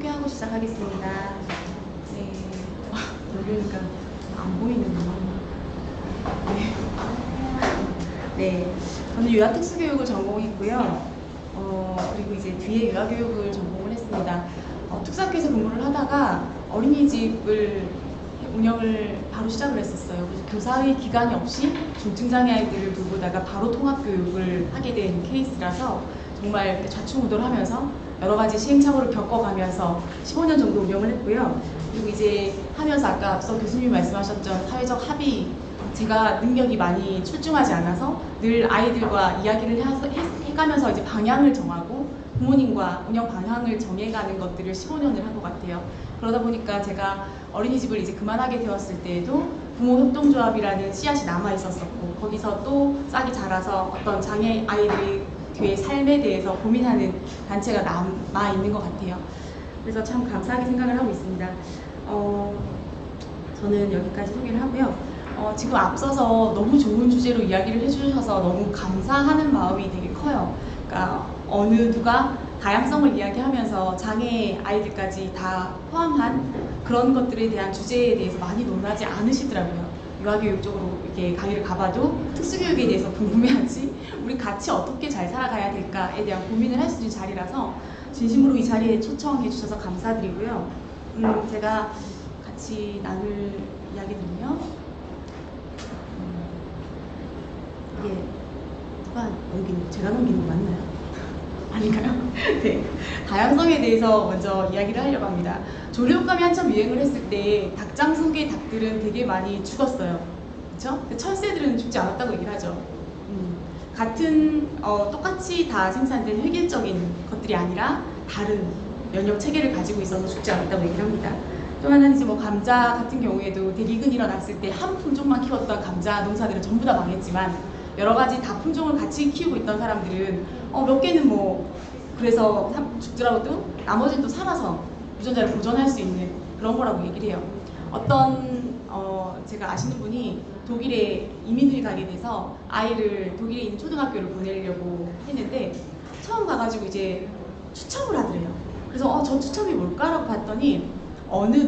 소개하고 시작하겠습니다. 네. 여기니까 안 보이는구나. 네. 네. 저는 유아특수교육을 전공했고요. 그리고 이제 뒤에 유아교육을 전공을 했습니다. 특수학교에서 근무를 하다가 어린이집을 운영을 바로 시작을 했었어요. 그래서 교사의 기간이 없이 중증장애 아이들을 돌보다가 바로 통합교육을 하게 된 케이스라서 정말 좌충우돌하면서 여러 가지 시행착오를 겪어가면서 15년 정도 운영을 했고요. 그리고 이제 하면서 아까 앞서 교수님이 말씀하셨던 사회적 합의, 제가 능력이 많이 출중하지 않아서 늘 아이들과 이야기를 해가면서 이제 방향을 정하고 부모님과 운영 방향을 정해가는 것들을 15년을 한 것 같아요. 그러다 보니까 제가 어린이집을 이제 그만하게 되었을 때에도 부모협동조합이라는 씨앗이 남아 있었었고, 거기서 또 싹이 자라서 어떤 장애 아이들의 삶에 대해서 고민하는 단체가 남아 있는 것 같아요. 그래서 참 감사하게 생각을 하고 있습니다. 저는 여기까지 소개를 하고요. 지금 앞서서 너무 좋은 주제로 이야기를 해주셔서 너무 감사하는 마음이 되게 커요. 그러니까 어느 누가 다양성을 이야기하면서 장애 아이들까지 다 포함한 그런 것들에 대한 주제에 대해서 많이 논하지 않으시더라고요. 유아교육 쪽으로 이렇게 강의를 가봐도 특수교육에 대해서 궁금해하지, 우리 같이 어떻게 잘 살아가야 될까에 대한 고민을 할 수 있는 자리라서 진심으로 이 자리에 초청해 주셔서 감사드리고요. 제가 같이 나눌 이야기는요. 이게 누가 제가 넘기는 거 맞나요? 아닌가요? 네. 다양성에 대해서 먼저 이야기를 하려고 합니다. 조류독감이 한참 유행을 했을 때 닭장 속의 닭들은 되게 많이 죽었어요. 그렇죠? 철새들은 죽지 않았다고 얘기를 하죠. 같은 똑같이 다 생산된 획일적인 것들이 아니라 다른 면역 체계를 가지고 있어서 죽지 않았다고 얘기를 합니다. 또 하나는 이제 뭐 감자 같은 경우에도 대기근 일어났을 때 한 품종만 키웠던 감자 농사들은 전부 다 망했지만, 여러 가지 다품종을 같이 키우고 있던 사람들은 몇 개는 뭐 그래서 죽더라도 나머지는 또 살아서 유전자를 보존할 수 있는 그런 거라고 얘기를 해요. 어떤 제가 아시는 분이 독일에 이민을 가게 돼서 아이를 독일에 있는 초등학교를 보내려고 했는데 처음 가가지고 이제 추첨을 하더래요. 그래서 저 추첨이 뭘까라고 봤더니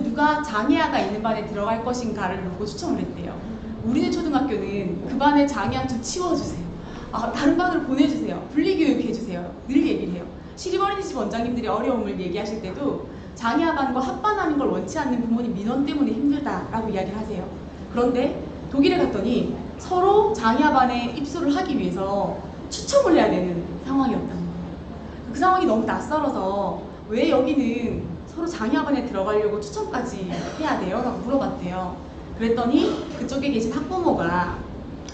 누가 장애아가 있는 반에 들어갈 것인가를 놓고 추첨을 했대요. 우리네 초등학교는 그 반에 장애아 좀 치워주세요. 다른 반으로 보내주세요. 분리교육해주세요. 늘 얘기를 해요. 시립어린이집 원장님들이 어려움을 얘기하실 때도 장애아 반과 합반하는 걸 원치 않는 부모님 민원 때문에 힘들다라고 이야기를 하세요. 그런데 독일에 갔더니 서로 장애아 반에 입소를 하기 위해서 추첨을 해야 되는 상황이었다는 거예요. 그 상황이 너무 낯설어서 왜 여기는 서로 장애아 반에 들어가려고 추첨까지 해야 돼요? 라고 물어봤대요. 그랬더니 그쪽에 계신 학부모가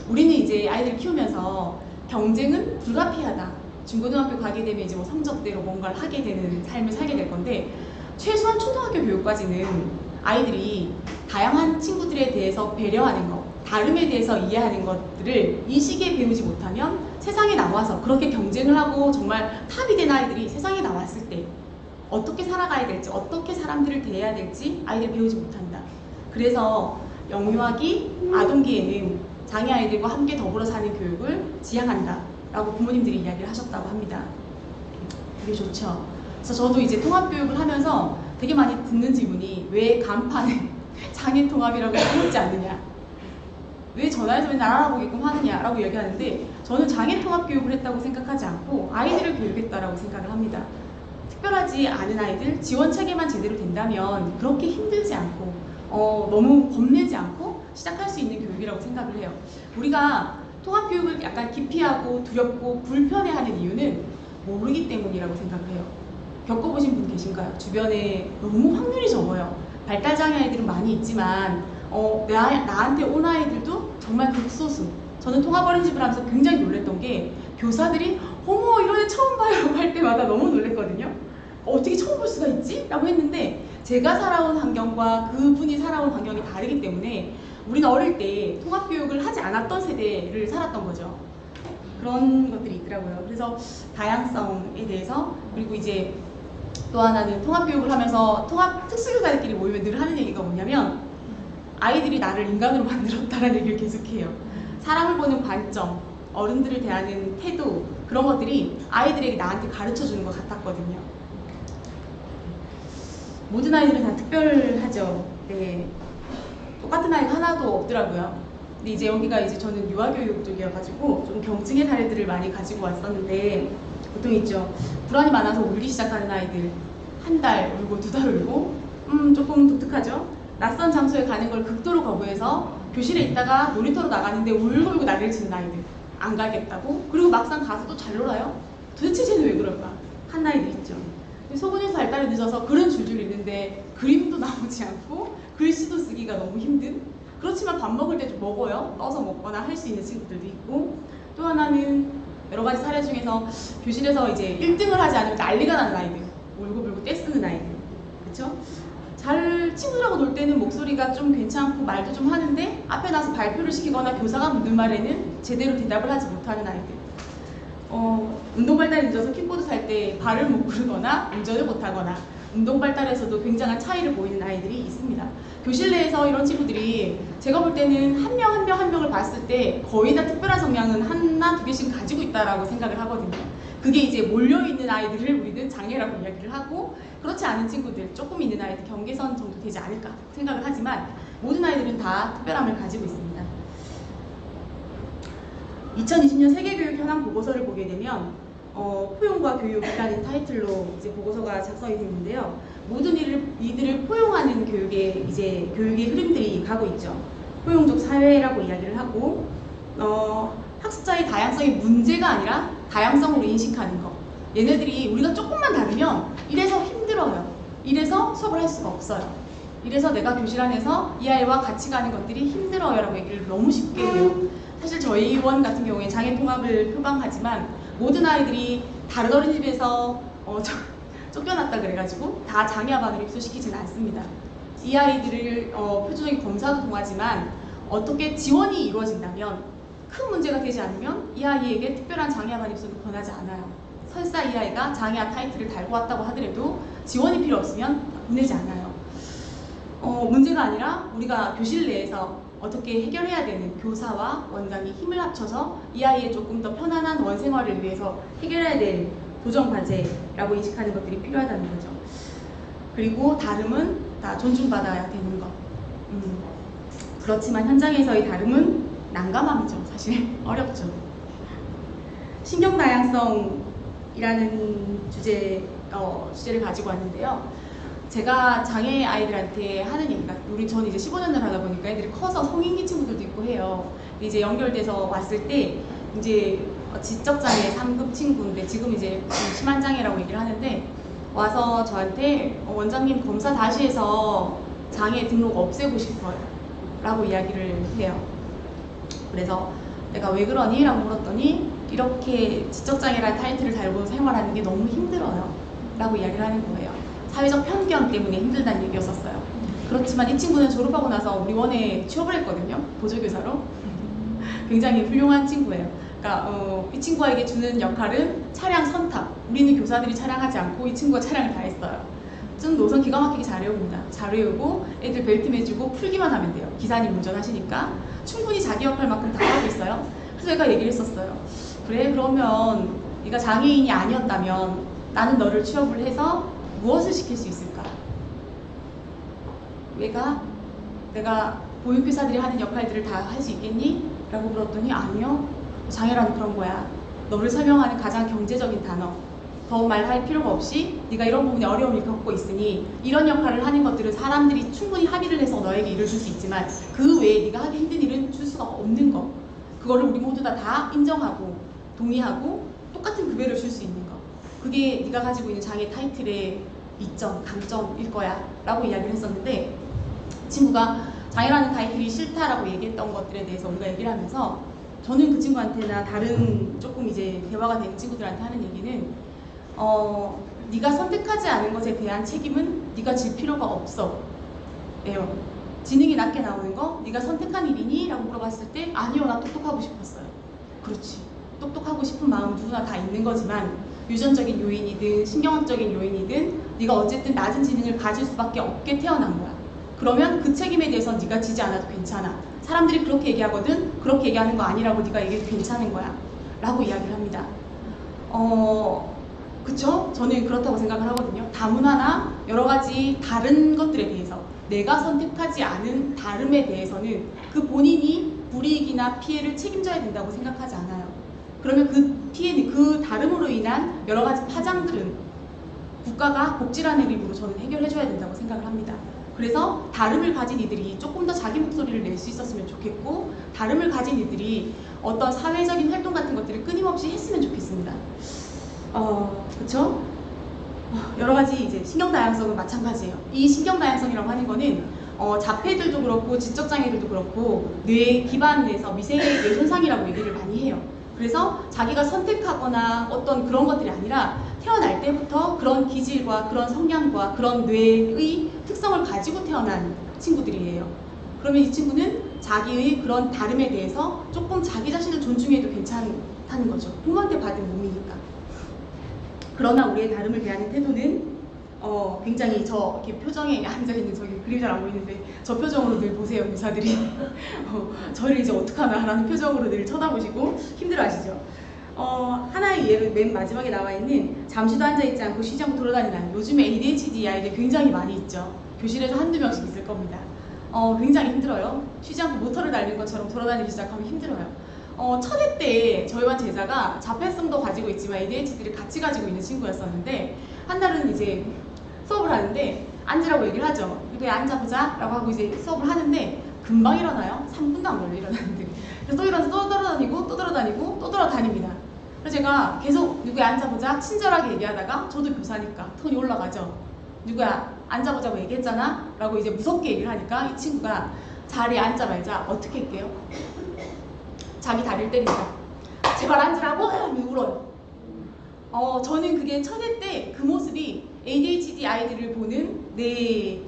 우리는 이제 아이들 키우면서 경쟁은 불가피하다. 중고등학교 가게 되면 이제 뭐 성적대로 뭔가를 하게 되는 삶을 살게 될 건데, 최소한 초등학교 교육까지는 아이들이 다양한 친구들에 대해서 배려하는 것, 다름에 대해서 이해하는 것들을 이 시기에 배우지 못하면 세상에 나와서 그렇게 경쟁을 하고 정말 탑이 된 아이들이 세상에 나왔을 때 어떻게 살아가야 될지, 어떻게 사람들을 대해야 될지 아이들이 배우지 못한다. 그래서 영유아기, 아동기에는 장애 아이들과 함께 더불어 사는 교육을 지향한다 라고 부모님들이 이야기를 하셨다고 합니다. 되게 좋죠. 그래서 저도 이제 통합교육을 하면서 되게 많이 듣는 질문이, 왜 간판에 장애통합이라고 써놓지 않느냐, 왜 전화해서 맨날 알아보게끔 하느냐 라고 얘기하는데, 저는 장애통합교육을 했다고 생각하지 않고 아이들을 교육했다라고 생각을 합니다. 특별하지 않은 아이들, 지원체계만 제대로 된다면 그렇게 힘들지 않고 너무 겁내지 않고 시작할 수 있는 교육이라고 생각을 해요. 우리가 통합교육을 약간 기피하고 두렵고 불편해하는 이유는 모르기 때문이라고 생각을 해요. 겪어보신 분 계신가요? 주변에 너무 확률이 적어요. 발달장애 아이들은 많이 있지만 나한테 온 아이들도 정말 극소수. 저는 통합어린이집을 하면서 굉장히 놀랬던 게, 교사들이 어머 이런 애 처음 봐요 할 때마다 너무 놀랬거든요. 어떻게 처음 볼 수가 있지? 라고 했는데, 제가 살아온 환경과 그분이 살아온 환경이 다르기 때문에 우리는 어릴 때 통합교육을 하지 않았던 세대를 살았던 거죠. 그런 것들이 있더라고요. 그래서 다양성에 대해서, 그리고 이제 또 하나는 통합교육을 하면서 특수교사들끼리 모이면 늘 하는 얘기가 뭐냐면, 아이들이 나를 인간으로 만들었다라는 얘기를 계속해요. 사람을 보는 관점, 어른들을 대하는 태도, 그런 것들이 아이들에게 나한테 가르쳐주는 것 같았거든요. 모든 아이들은 다 특별하죠. 네. 똑같은 아이가 하나도 없더라고요. 근데 이제 여기가 이제 저는 유아교육 쪽이어가지고 좀 경증의 사례들을 많이 가지고 왔었는데, 보통 있죠. 불안이 많아서 울기 시작하는 아이들. 한 달 울고 2달 울고, 조금 독특하죠. 낯선 장소에 가는 걸 극도로 거부해서 교실에 있다가 놀이터로 나가는데 울고 난리를 치는 아이들. 안 가겠다고. 그리고 막상 가서 또 잘 놀아요. 도대체 쟤는 왜 그럴까? 한 아이들 있죠. 소근육 발달이 늦어서 글은 줄줄 읽는데 그림도 나오지 않고 글씨도 쓰기가 너무 힘든. 그렇지만 밥 먹을 때 좀 먹어요. 떠서 먹거나 할 수 있는 친구들도 있고, 또 하나는 여러 가지 사례 중에서 교실에서 이제 1등을 하지 않으면 난리가 나는 아이들, 울고불고 떼쓰는 아이들, 그렇죠? 잘 친구들하고 놀 때는 목소리가 좀 괜찮고 말도 좀 하는데 앞에 나서 발표를 시키거나 교사가 묻는 말에는 제대로 대답을 하지 못하는 아이들. 운동 발달이 늦어서 킥보드 탈 때 발을 못 구르거나 운전을 못하거나 운동 발달에서도 굉장한 차이를 보이는 아이들이 있습니다. 교실 내에서 이런 친구들이 제가 볼 때는 한 명을 봤을 때 거의 다 특별한 성향은 하나, 2개씩 가지고 있다라고 생각을 하거든요. 그게 이제 몰려있는 아이들을 우리는 장애라고 이야기를 하고, 그렇지 않은 친구들, 조금 있는 아이들 경계선 정도 되지 않을까 생각을 하지만 모든 아이들은 다 특별함을 가지고 있습니다. 2020년 세계교육 현황 보고서를 보게 되면 포용과 교육이라는 타이틀로 이제 보고서가 작성이 됐는데요. 모든 이들을 포용하는 교육의 흐름들이 가고 있죠. 포용적 사회라고 이야기를 하고, 학습자의 다양성이 문제가 아니라 다양성으로 인식하는 것. 얘네들이 우리가 조금만 다르면 이래서 힘들어요. 이래서 수업을 할 수가 없어요. 이래서 내가 교실 안에서 이 아이와 같이 가는 것들이 힘들어요 라고 얘기를 너무 쉽게 해요. 사실 저희 원 같은 경우에 장애 통합을 표방하지만 모든 아이들이 다른 어린이집에서 쫓겨났다 그래가지고 다 장애아반으로 입소시키지는 않습니다. 이 아이들을 표준적인 검사도 통하지만 어떻게 지원이 이루어진다면, 큰 문제가 되지 않으면 이 아이에게 특별한 장애아반 입소는 권하지 않아요. 설사 이 아이가 장애아 타이틀을 달고 왔다고 하더라도 지원이 필요 없으면 보내지 않아요. 문제가 아니라 우리가 교실 내에서 어떻게 해결해야 되는, 교사와 원장이 힘을 합쳐서 이 아이의 조금 더 편안한 원생활을 위해서 해결해야 될 도전과제라고 인식하는 것들이 필요하다는 거죠. 그리고 다름은 다 존중받아야 되는 것. 그렇지만 현장에서의 다름은 난감함이죠. 사실 어렵죠. 신경다양성이라는 주제를 가지고 왔는데요. 제가 장애 아이들한테 하는 얘기가, 저는 이제 15년을 하다 보니까 애들이 커서 성인기 친구들도 있고 해요. 근데 이제 연결돼서 왔을 때 이제 지적장애 3급 친구인데 지금 이제 심한 장애라고 얘기를 하는데, 와서 저한테 원장님 검사 다시 해서 장애 등록 없애고 싶어요 라고 이야기를 해요. 그래서 내가 왜 그러니? 라고 물었더니 이렇게 지적장애라는 타이틀을 달고 생활하는 게 너무 힘들어요 라고 이야기를 하는 거예요. 사회적 편견 때문에 힘들다는 얘기였었어요. 그렇지만 이 친구는 졸업하고 나서 우리 원에 취업을 했거든요. 보조교사로. 굉장히 훌륭한 친구예요. 그러니까 이 친구에게 주는 역할은 차량 선탑. 우리는 교사들이 차량하지 않고 이 친구가 차량을 다 했어요. 좀 노선 기가 막히게 잘 외웁니다. 잘 외우고 애들 벨트 매주고 풀기만 하면 돼요. 기사님 운전하시니까 충분히 자기 역할만큼 다 하고 있어요. 그래서 제가 얘기를 했었어요. 그래, 그러면 네가 장애인이 아니었다면 나는 너를 취업을 해서 무엇을 시킬 수 있을까? 내가 보육교사들이 하는 역할들을 다 할 수 있겠니? 라고 물었더니 아니요. 장애라는 그런 거야. 너를 설명하는 가장 경제적인 단어. 더 말할 필요가 없이 네가 이런 부분에 어려움을 겪고 있으니 이런 역할을 하는 것들은 사람들이 충분히 합의를 해서 너에게 일을 줄 수 있지만 그 외에 네가 하기 힘든 일은 줄 수가 없는 거. 그거를 우리 모두 다 인정하고 동의하고 똑같은 급여를 줄 수 있는 거. 그게 네가 가지고 있는 장애 타이틀의 이점, 강점일 거야 라고 이야기를 했었는데, 친구가 장애라는 타이틀이 싫다라고 얘기했던 것들에 대해서 우리가 얘기를 하면서 저는 그 친구한테나 다른 조금 이제 대화가 되는 친구들한테 하는 얘기는 네가 선택하지 않은 것에 대한 책임은 네가 질 필요가 없어 예요. 지능이 낮게 나오는 거 네가 선택한 일이니? 라고 물어봤을 때 아니요, 나 똑똑하고 싶었어요. 그렇지, 똑똑하고 싶은 마음은 누구나 다 있는 거지만 유전적인 요인이든 신경학적인 요인이든 네가 어쨌든 낮은 지능을 가질 수밖에 없게 태어난 거야. 그러면 그 책임에 대해서 네가 지지 않아도 괜찮아. 사람들이 그렇게 얘기하거든 그렇게 얘기하는 거 아니라고 네가 얘기해도 괜찮은 거야 라고 이야기를 합니다. 그쵸? 저는 그렇다고 생각을 하거든요. 다문화나 여러 가지 다른 것들에 대해서 내가 선택하지 않은 다름에 대해서는 그 본인이 불이익이나 피해를 책임져야 된다고 생각하지 않아요. 그러면 그 피해는 그 다름으로 인한 여러 가지 파장들은 국가가 복지라는 이름으로 저는 해결해줘야 된다고 생각을 합니다. 그래서 다름을 가진 이들이 조금 더 자기 목소리를 낼 수 있었으면 좋겠고, 다름을 가진 이들이 어떤 사회적인 활동 같은 것들을 끊임없이 했으면 좋겠습니다. 그쵸? 여러 가지 이제 신경 다양성은 마찬가지예요. 이 신경 다양성이라고 하는 거는 자폐들도 그렇고 지적장애들도 그렇고 뇌 기반에서 미세뇌 손상이라고 얘기를 많이 해요. 그래서 자기가 선택하거나 어떤 그런 것들이 아니라 태어날 때부터 그런 기질과 그런 성향과 그런 뇌의 특성을 가지고 태어난 친구들이에요. 그러면 이 친구는 자기의 그런 다름에 대해서 조금 자기 자신을 존중해도 괜찮다는 거죠. 부모한테 받은 몸이니까. 그러나 우리의 다름을 대하는 태도는 굉장히 저 이렇게 표정에 앉아있는 저기 그림 잘 안 보이는데 저 표정으로 늘 보세요, 의사들이. 저를 이제 어떡하나 라는 표정으로 늘 쳐다보시고 힘들어하시죠. 하나의 예로 맨 마지막에 나와 있는 잠시도 앉아있지 않고 쉬지 않고 돌아다니는, 요즘에 ADHD 아이들 굉장히 많이 있죠. 교실에서 한두 명씩 있을 겁니다. 굉장히 힘들어요. 쉬지 않고 모터를 달린 것처럼 돌아다니기 시작하면 힘들어요. 첫 해 때 저희 반 제자가 자폐성도 가지고 있지만 ADHD를 같이 가지고 있는 친구였었는데, 한 날은 이제 수업을 하는데 앉으라고 얘기를 하죠. 이렇게 앉아보자 라고 하고 이제 수업을 하는데 금방 일어나요. 3분도 안 걸려 일어나는데. 그래서 또 일어나서 또 돌아다니고 또 돌아다니고 또 돌아다닙니다. 그래서 제가 계속 누구야 앉아보자 친절하게 얘기하다가, 저도 교사니까 톤이 올라가죠. 누구야 앉아보자고 얘기했잖아 라고 이제 무섭게 얘기를 하니까 이 친구가 자리에 앉아 말자 어떻게 할게요? 자기 다리를 때립니다. 제발 앉으라고 하면 울어요. 저는 그게 첫 해 때 그 모습이 ADHD 아이들을 보는 내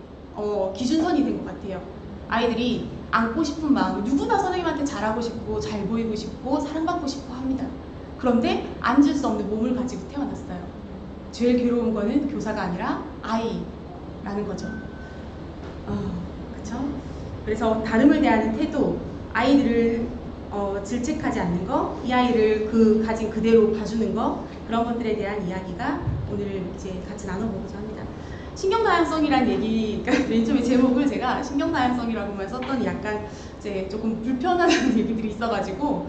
기준선이 된 것 같아요. 아이들이 안고 싶은 마음, 누구나 선생님한테 잘하고 싶고 잘 보이고 싶고 사랑받고 싶어 합니다. 그런데 앉을 수 없는 몸을 가지고 태어났어요. 제일 괴로운 거는 교사가 아니라 아이라는 거죠. 그쵸? 그래서 다름을 대하는 태도, 아이들을 질책하지 않는 거, 이 아이를 가진 그대로 봐주는 거, 그런 것들에 대한 이야기가 오늘 이제 같이 나눠보고자 합니다. 신경다양성이란 얘기가 맨 처음에 제목을 제가 신경다양성이라고만 썼더니 약간 이제 조금 불편하다는 얘기들이 있어가지고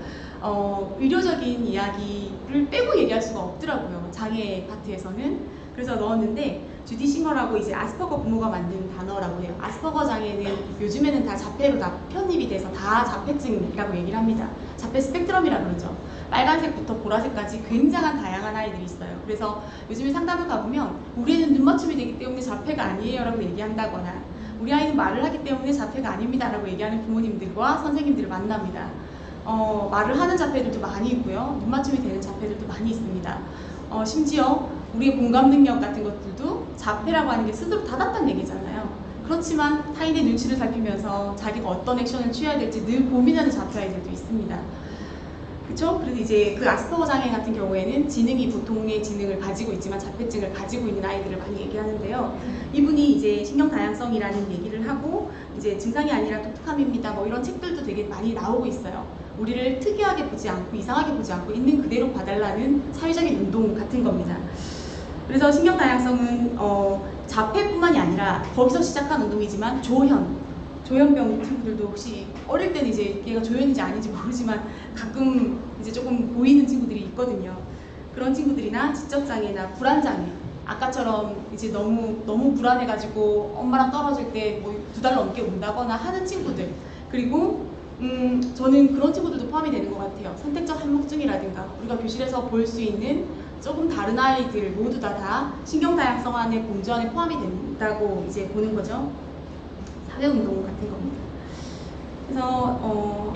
의료적인 이야기를 빼고 얘기할 수가 없더라고요. 장애 파트에서는. 그래서 넣었는데, 주디 싱어라고 이제 아스퍼거 부모가 만든 단어라고 해요. 아스퍼거 장애는 요즘에는 다 자폐로 다 편입이 돼서 다 자폐증이라고 얘기를 합니다. 자폐 스펙트럼이라 그러죠. 빨간색부터 보라색까지 굉장한 다양한 아이들이 있어요. 그래서 요즘에 상담을 가보면 우리 애는 눈 맞춤이 되기 때문에 자폐가 아니에요 라고 얘기한다거나, 우리 아이는 말을 하기 때문에 자폐가 아닙니다 라고 얘기하는 부모님들과 선생님들을 만납니다. 말을 하는 자폐들도 많이 있고요. 눈 맞춤이 되는 자폐들도 많이 있습니다. 심지어 우리의 공감 능력 같은 것들도 자폐라고 하는 게 스스로 닫았다는 얘기잖아요. 그렇지만 타인의 눈치를 살피면서 자기가 어떤 액션을 취해야 될지 늘 고민하는 자폐 아이들도 있습니다. 그렇죠? 그래서 이제 그 아스퍼거 장애 같은 경우에는 지능이 보통의 지능을 가지고 있지만 자폐증을 가지고 있는 아이들을 많이 얘기하는데요. 이분이 이제 신경 다양성이라는 얘기를 하고 이제 증상이 아니라 독특함입니다. 뭐 이런 책들도 되게 많이 나오고 있어요. 우리를 특이하게 보지 않고 이상하게 보지 않고 있는 그대로 봐달라는 사회적인 운동 같은 겁니다. 그래서 신경 다양성은 자폐뿐만이 아니라 거기서 시작한 운동이지만 조현병 친구들도 혹시 어릴 때는 이제 얘가 조현인지 아닌지 모르지만 가끔 이제 조금 보이는 친구들이 있거든요. 그런 친구들이나 지적장애나 불안장애, 아까처럼 이제 너무 불안해가지고 엄마랑 떨어질 때 뭐 2달 넘게 운다거나 하는 친구들, 그리고 저는 그런 친구들도 포함이 되는 것 같아요. 선택적 한목증이라든가 우리가 교실에서 볼 수 있는 조금 다른 아이들 모두 다 신경 다양성 안에 공조 안에 포함이 된다고 이제 보는 거죠. 사회운동 같은 겁니다. 그래서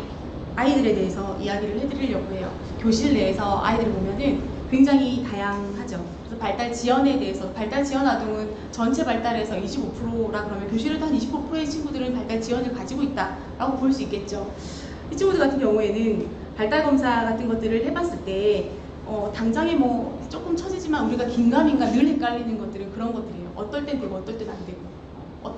아이들에 대해서 이야기를 해드리려고 해요. 교실 내에서 아이들을 보면은 굉장히 다양하죠. 그래서 발달 지연에 대해서, 발달 지연 아동은 전체 발달에서 25%라 그러면 교실에도 한 25%의 친구들은 발달 지연을 가지고 있다라고 볼 수 있겠죠. 이 친구들 같은 경우에는 발달 검사 같은 것들을 해봤을 때 당장에 뭐 조금 처지지만 우리가 긴가민가 늘 헷갈리는 것들은 그런 것들이에요. 어떨 땐 되고 어떨 땐 안 되고,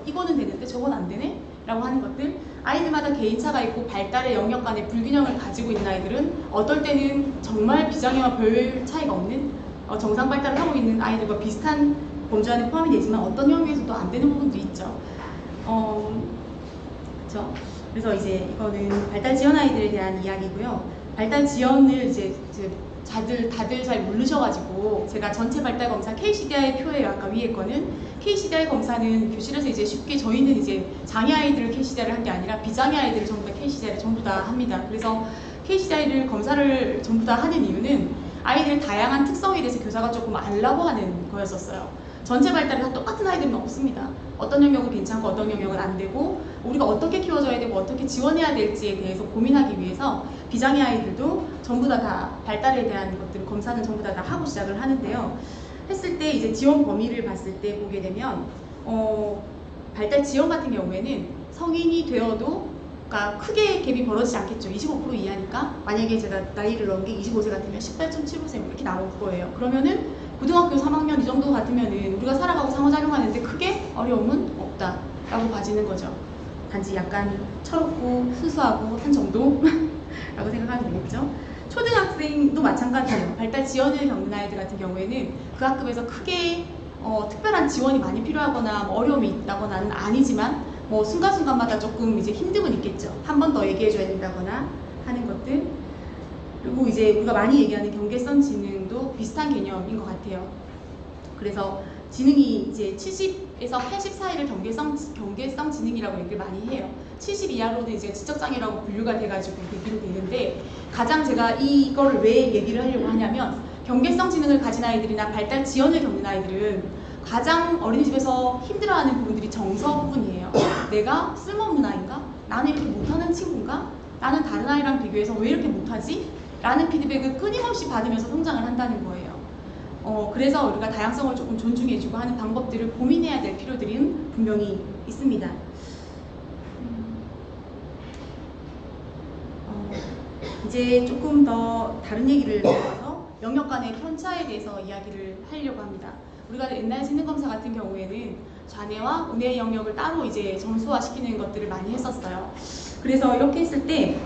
이거는 되는데 저건 안 되네? 라고 하는 것들, 아이들마다 개인차가 있고 발달의 영역 간의 불균형을 가지고 있는 아이들은 어떨 때는 정말 비장애와 별 차이가 없는 정상 발달을 하고 있는 아이들과 비슷한 범주 안에 포함이 되지만 어떤 영역에서도 안 되는 부분도 있죠. 그렇죠? 그래서 이제 이거는 발달 지연 아이들에 대한 이야기고요. 발달 지연을 이제 다들 잘 모르셔가지고 제가 전체 발달 검사 KCDI 표예요. 아까 위에 거는 KCDI 검사는 교실에서 이제 쉽게 저희는 이제 장애 아이들을 KCDI를 한 게 아니라 비장애 아이들을 전부 다 KCDI를 전부 다 합니다. 그래서 KCDI를 검사를 전부 다 하는 이유는 아이들의 다양한 특성에 대해서 교사가 조금 알라고 하는 거였었어요. 전체 발달이 다 똑같은 아이들은 없습니다. 어떤 영역은 괜찮고 어떤 영역은 안 되고 우리가 어떻게 키워줘야 되고 어떻게 지원해야 될지에 대해서 고민하기 위해서 비장애 아이들도 전부 다 발달에 대한 것들 검사는 전부 다 하고 시작을 하는데요. 했을 때 이제 지원 범위를 봤을 때 보게 되면 발달 지원 같은 경우에는 성인이 되어도 그러니까 크게 갭이 벌어지지 않겠죠. 25% 이하니까 만약에 제가 나이를 넣은 게 25세 같으면 18.7% 이렇게 나올 거예요. 그러면은 고등학교 3학년 이 정도 같으면은 우리가 살아가고 상호작용하는데 크게 어려움은 없다라고 봐지는 거죠. 단지 약간 철없고 순수하고 한 정도? 라고 생각하면 되겠죠. 초등학생도 마찬가지예요. 발달 지연을 겪는 아이들 같은 경우에는 그 학급에서 크게 특별한 지원이 많이 필요하거나 어려움이 있다거나는 아니지만 순간순간마다 조금 이제 힘듦은 있겠죠. 한 번 더 얘기해줘야 된다거나 하는 것들. 그리고 이제 우리가 많이 얘기하는 경계성 지능도 비슷한 개념인 것 같아요. 그래서 지능이 이제 70에서 80 사이를 경계성 지능이라고 얘기를 많이 해요. 70 이하로는 이제 지적장애라고 분류가 돼가지고 얘기를 되는데 가장 제가 이거를 왜 얘기를 하려고 하냐면 경계성 지능을 가진 아이들이나 발달 지연을 겪는 아이들은 가장 어린이집에서 힘들어하는 부분들이 정서 부분이에요. 내가 쓸모없는 아이인가? 나는 이렇게 못하는 친구인가? 나는 다른 아이랑 비교해서 왜 이렇게 못하지? 라는 피드백을 끊임없이 받으면서 성장을 한다는 거예요. 그래서 우리가 다양성을 조금 존중해주고 하는 방법들을 고민해야 될 필요들은 분명히 있습니다. 이제 조금 더 다른 얘기를 해서 영역 간의 편차에 대해서 이야기를 하려고 합니다. 우리가 옛날 지능검사 같은 경우에는 좌뇌와 우뇌 영역을 따로 이제 점수화시키는 것들을 많이 했었어요. 그래서 이렇게 했을 때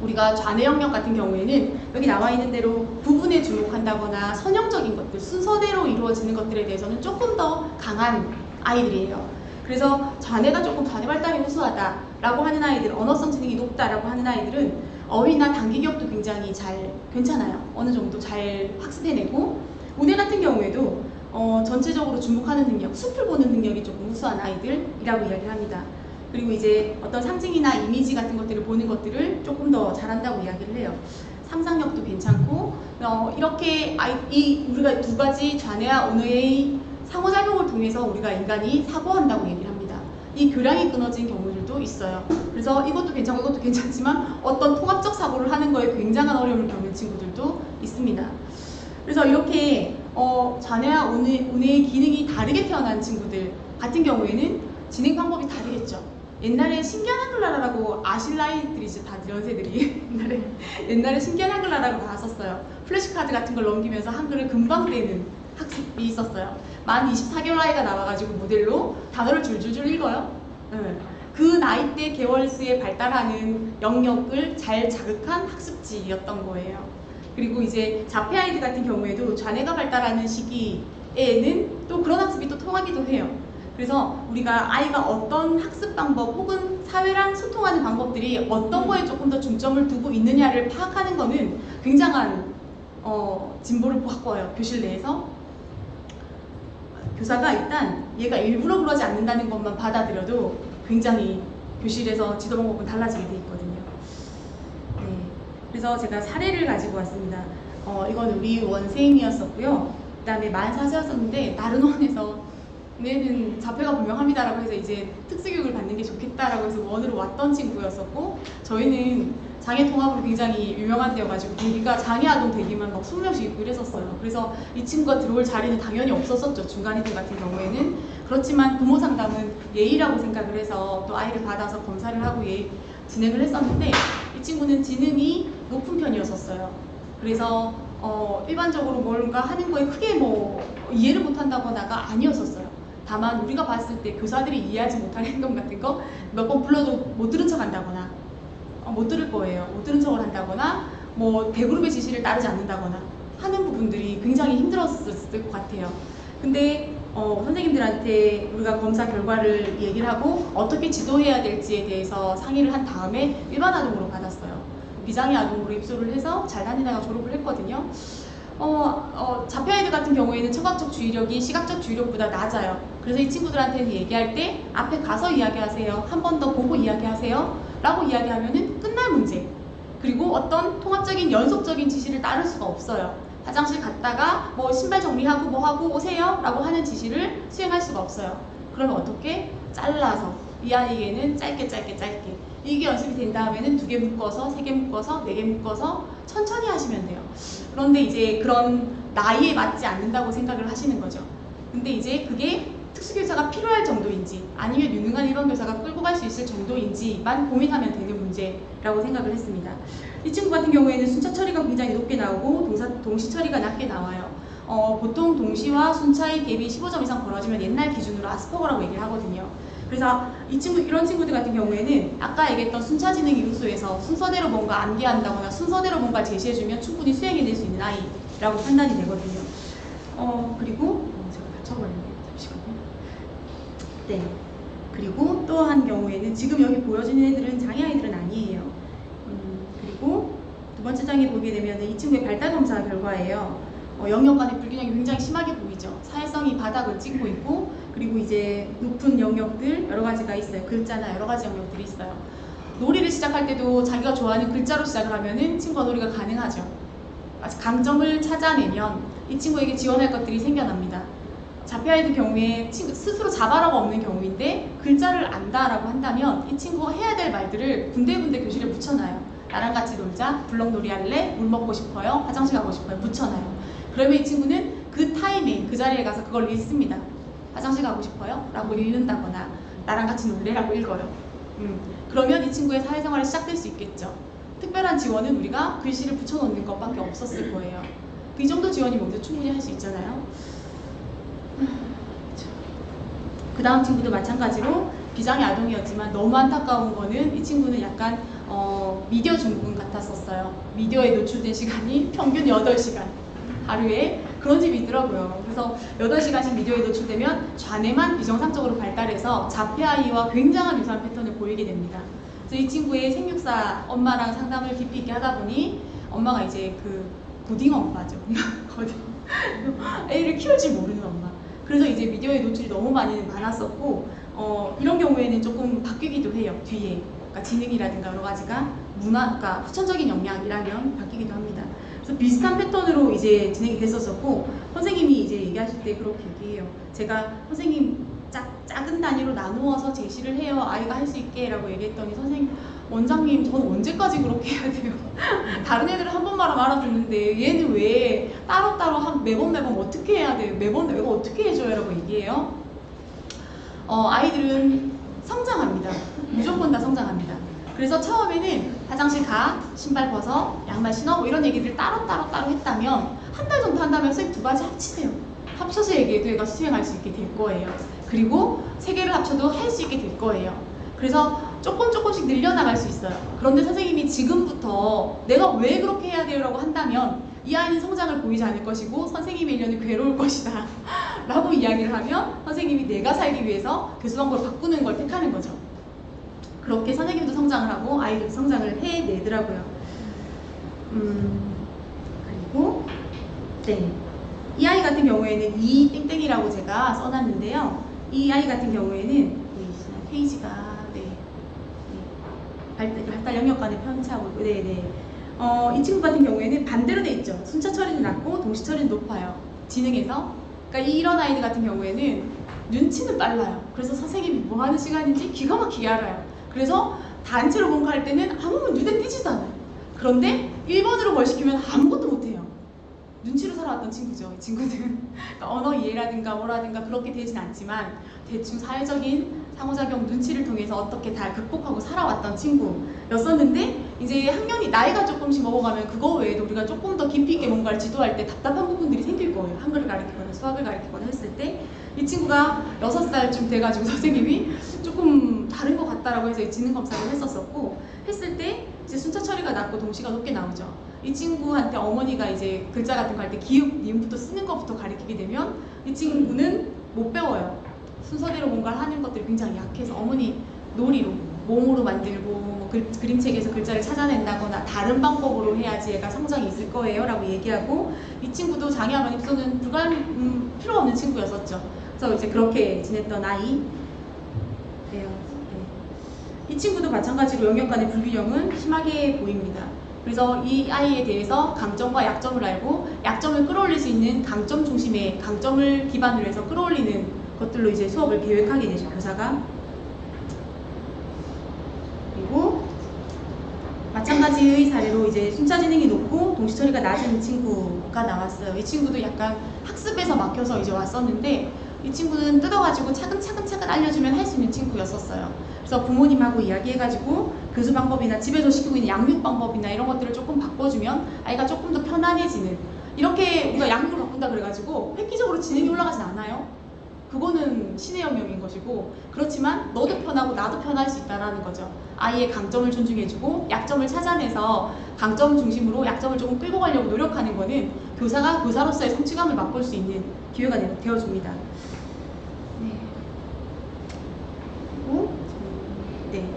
우리가 좌뇌 영역 같은 경우에는 여기 나와 있는 대로 부분에 주목한다거나 선형적인 것들, 순서대로 이루어지는 것들에 대해서는 조금 더 강한 아이들이에요. 그래서 좌뇌가 조금 좌뇌 발달이 우수하다라고 하는 아이들, 언어성 지능이 높다라고 하는 아이들은 어휘나 단기 기억도 굉장히 괜찮아요. 어느 정도 잘 학습해내고 우뇌 같은 경우에도 전체적으로 주목하는 능력, 숲을 보는 능력이 조금 우수한 아이들이라고 이야기를 합니다. 그리고 이제 어떤 상징이나 이미지 같은 것들을 보는 것들을 조금 더 잘한다고 이야기를 해요. 상상력도 괜찮고 이렇게 우리가 두 가지 좌뇌와 우뇌의 상호작용을 통해서 우리가 인간이 사고한다고 얘기를 합니다. 이 교량이 끊어진 경우들도 있어요. 그래서 이것도 괜찮고 이것도 괜찮지만 어떤 통합적 사고를 하는 거에 굉장한 어려움을 겪는 친구들도 있습니다. 그래서 이렇게 좌뇌와 우뇌의 기능이 다르게 태어난 친구들 같은 경우에는 진행 방법이 다르겠죠. 옛날에 신기한 한글나라라고 아실 나이들이지 다들 연세들이 옛날에 신기한 한글나라라고 나왔었어요. 플래시카드 같은 걸 넘기면서 한글을 금방 배우는 학습이 있었어요. 만 24개월 아이가 나와가지고 모델로 단어를 줄줄줄 읽어요. 그 나이대 개월수에 발달하는 영역을 잘 자극한 학습지였던 거예요. 그리고 이제 자폐 아이들 같은 경우에도 좌뇌가 발달하는 시기에는 또 그런 학습이 또 통하기도 해요. 그래서 우리가 아이가 어떤 학습 방법 혹은 사회랑 소통하는 방법들이 어떤 거에 조금 더 중점을 두고 있느냐를 파악하는 거는 굉장한 진보를 바꿔요. 교실 내에서 교사가 일단 얘가 일부러 그러지 않는다는 것만 받아들여도 굉장히 교실에서 지도 방법은 달라지게 돼 있거든요. 네. 그래서 제가 사례를 가지고 왔습니다. 이건 우리 원생이었었고요. 그 다음에 만 4세였었는데 다른 원에서 얘는 자폐가 분명합니다라고 해서 이제 특수교육을 받는 게 좋겠다라고 해서 원으로 왔던 친구였었고 저희는 장애 통합으로 굉장히 유명한 데여가지고 거기가 장애 아동 대기만 막 20명씩 있고 이랬었어요. 그래서 이 친구가 들어올 자리는 당연히 없었었죠. 중간이들 같은 경우에는. 그렇지만 부모 상담은 예의라고 생각을 해서 또 아이를 받아서 검사를 하고 진행을 했었는데 이 친구는 지능이 높은 편이었었어요. 그래서 일반적으로 뭔가 하는 거에 크게 이해를 못한다거나가 아니었었어요. 다만 우리가 봤을 때 교사들이 이해하지 못할 행동 같은 거 몇 번 불러도 못 들은 척 한다거나 못 들을 거예요. 못 들은 척을 한다거나 대그룹의 지시를 따르지 않는다거나 하는 부분들이 굉장히 힘들었을 것 같아요. 근데 선생님들한테 우리가 검사 결과를 얘기를 하고 어떻게 지도해야 될지에 대해서 상의를 한 다음에 일반 아동으로 받았어요. 비장애 아동으로 입소를 해서 잘 다니다가 졸업을 했거든요. 자폐아이들 같은 경우에는 청각적 주의력이 시각적 주의력보다 낮아요. 그래서 이 친구들한테 얘기할 때 앞에 가서 이야기하세요. 한 번 더 보고 이야기하세요. 라고 이야기하면은 끝날 문제. 그리고 어떤 통합적인 연속적인 지시를 따를 수가 없어요. 화장실 갔다가 뭐 신발 정리하고 뭐 하고 오세요 라고 하는 지시를 수행할 수가 없어요. 그러면 어떻게? 잘라서 이 아이에게는 짧게 이게 연습이 된 다음에는 2개 묶어서 3개 묶어서 4개 묶어서 천천히 하시면 돼요. 그런데 이제 그런 나이에 맞지 않는다고 생각을 하시는 거죠. 근데 이제 그게 특수교사가 필요할 정도인지 아니면 유능한 일반 교사가 끌고 갈 수 있을 정도인지만 고민하면 되는 문제라고 생각을 했습니다. 이 친구 같은 경우에는 순차 처리가 굉장히 높게 나오고 동시 처리가 낮게 나와요. 보통 동시와 순차의 갭이 15점 이상 벌어지면 옛날 기준으로 아스퍼거라고 얘기를 하거든요. 그래서 이런 친구들 같은 경우에는 아까 얘기했던 순차 지능 이론소에서 순서대로 뭔가 암기한다거나 순서대로 뭔가 제시해주면 충분히 수행해낼 수 있는 아이라고 판단이 되거든요. 그리고 제가 다쳐버렸네요. 잠시만요. 네. 그리고 또 한 경우에는 지금 여기 보여지는 애들은 장애아이들은 아니에요. 그리고 두 번째 장에 보게 되면 이 친구의 발달 검사 결과예요. 영역 간의 불균형이 굉장히 심하게 보이죠. 사회성이 바닥을 찍고 있고, 그리고 이제 높은 영역들 여러 가지가 있어요. 글자나 여러 가지 영역들이 있어요. 놀이를 시작할 때도 자기가 좋아하는 글자로 시작을 하면은 친구가 놀이가 가능하죠. 강점을 찾아내면 이 친구에게 지원할 것들이 생겨납니다. 자폐아이들 경우에 스스로 자바라가 없는 경우인데 글자를 안다라고 한다면 이 친구가 해야 될 말들을 군데군데 교실에 묻혀놔요. 나랑 같이 놀자, 블럭놀이 할래, 물 먹고 싶어요, 화장실 가고 싶어요, 묻혀놔요. 그러면 이 친구는 그 타이밍, 그 자리에 가서 그걸 읽습니다. 화장실 가고 싶어요? 라고 읽는다거나 나랑 같이 놀래? 라고 읽어요. 그러면 이 친구의 사회생활이 시작될 수 있겠죠. 특별한 지원은 우리가 글씨를 붙여놓는 것밖에 없었을 거예요. 이 정도 지원이 모두 충분히 할 수 있잖아요. 그 다음 친구도 마찬가지로 비장애 아동이었지만 너무 안타까운 거는 이 친구는 약간 미디어 중독 같았었어요. 미디어에 노출된 시간이 평균 8시간 하루에 그런 집이 있더라고요. 그래서 8시간씩 미디어에 노출되면 좌뇌만 비정상적으로 발달해서 자폐아이와 굉장한 유사한 패턴을 보이게 됩니다. 그래서 이 친구의 생육사 엄마랑 상담을 깊이 있게 하다 보니 엄마가 이제 그 고딩 엄마죠. 애를 키울 줄 모르는 엄마. 그래서 이제 미디어에 노출이 너무 많았었고 이런 경우에는 조금 바뀌기도 해요. 뒤에 그러니까 지능이라든가 여러 가지가 그러니까 후천적인 역량이라면 바뀌기도 합니다. 그래서 비슷한 패턴으로 이제 진행이 됐었고 선생님이 이제 얘기하실 때 그렇게 얘기해요. 제가 선생님 작은 단위로 나누어서 제시를 해요. 아이가 할 수 있게 라고 얘기했더니 선생님 원장님 저는 언제까지 그렇게 해야 돼요? 다른 애들은 한 번만 알아듣는데 얘는 왜 따로따로 매번 어떻게 해야 돼요? 매번 내가 어떻게 해줘요? 라고 얘기해요. 아이들은 성장합니다. 무조건 다 성장합니다. 그래서 처음에는 화장실 가, 신발 벗어, 양말 신어 뭐 이런 얘기들 따로 했다면 한 달 정도 한다면 선생님 2가지 합치세요. 합쳐서 얘기해도 얘가 수행할 수 있게 될 거예요. 그리고 3개를 합쳐도 할 수 있게 될 거예요. 그래서 조금씩 늘려나갈 수 있어요. 그런데 선생님이 지금부터 내가 왜 그렇게 해야 돼요? 라고 한다면 이 아이는 성장을 보이지 않을 것이고 선생님의 일년이 괴로울 것이다 라고 이야기를 하면 선생님이 내가 살기 위해서 교수방법을 바꾸는 걸 택하는 거죠. 그렇게 선생님도 성장을 하고 아이도 성장을 해내더라고요. 그리고 네, 이 아이 같은 경우에는 이 땡땡이라고 제가 써놨는데요. 이 아이 같은 경우에는 보이시나요? 페이지가 발달 영역 간의 편차고 이 친구 같은 경우에는 반대로 돼 있죠. 순차 처리는 낮고 동시 처리는 높아요. 지능에서. 그러니까 이런 아이들 같은 경우에는 눈치는 빨라요. 그래서 선생님이 뭐 하는 시간인지 기가 막히게 알아요. 그래서 단체로 뭔가 할 때는 아무 눈에 띄지도 않아요. 그런데 1번으로 뭘 시키면 아무것도 못해요. 눈치로 살아왔던 친구죠. 이 친구는 그러니까 언어 이해라든가 뭐라든가 그렇게 되진 않지만 대충 사회적인 상호작용 눈치를 통해서 어떻게 다 극복하고 살아왔던 친구였었는데 이제 학년이 나이가 조금씩 먹어가면 그거 외에도 우리가 조금 더 깊이 있게 뭔가를 지도할 때 답답한 부분들이 생길 거예요. 한글을 가르치거나 수학을 가르치거나 했을 때 이 친구가 6살쯤 돼가지고 선생님이 조금 다른 것 같다라고 해서 지능 검사를 했었었고 했을 때 이제 순차 처리가 낮고 동시가 높게 나오죠. 이 친구한테 어머니가 이제 글자 같은 거 할 때 기읍, 니은부터 쓰는 것부터 가르치게 되면 이 친구는 못 배워요. 순서대로 뭔가를 하는 것들이 굉장히 약해서 어머니 놀이로, 몸으로 만들고 뭐 그림책에서 글자를 찾아낸다거나 다른 방법으로 해야지 얘가 성장이 있을 거예요 라고 얘기하고, 이 친구도 장애아만 입소는 필요 없는 친구였었죠. 그래서 이제 그렇게 지냈던 아이예요. 네. 이 친구도 마찬가지로 영역 간의 불균형은 심하게 보입니다. 그래서 이 아이에 대해서 강점과 약점을 알고 약점을 끌어올릴 수 있는 강점 중심의, 강점을 기반으로 해서 끌어올리는 것들로 이제 수업을 계획하게 되죠, 교사가. 그리고 마찬가지의 사례로 이제 순차지능이 높고 동시처리가 낮은 친구가 나왔어요. 이 친구도 약간 학습에서 막혀서 이제 왔었는데, 이 친구는 뜯어가지고 차근차근 알려주면 할 수 있는 친구였었어요. 그래서 부모님하고 이야기해가지고 교수 방법이나 집에서 시키고 있는 양육 방법이나 이런 것들을 조금 바꿔주면 아이가 조금 더 편안해지는, 이렇게 우리가 양육을 바꾼다 그래가지고 획기적으로 지능이 올라가진 않아요. 그거는 신의 영역인 것이고, 그렇지만 너도 편하고 나도 편할 수 있다는 거죠. 아이의 강점을 존중해주고 약점을 찾아내서 강점 중심으로 약점을 조금 끌고 가려고 노력하는 거는 교사가 교사로서의 성취감을 맛볼 수 있는 기회가 되어줍니다. 네. 그리고 네.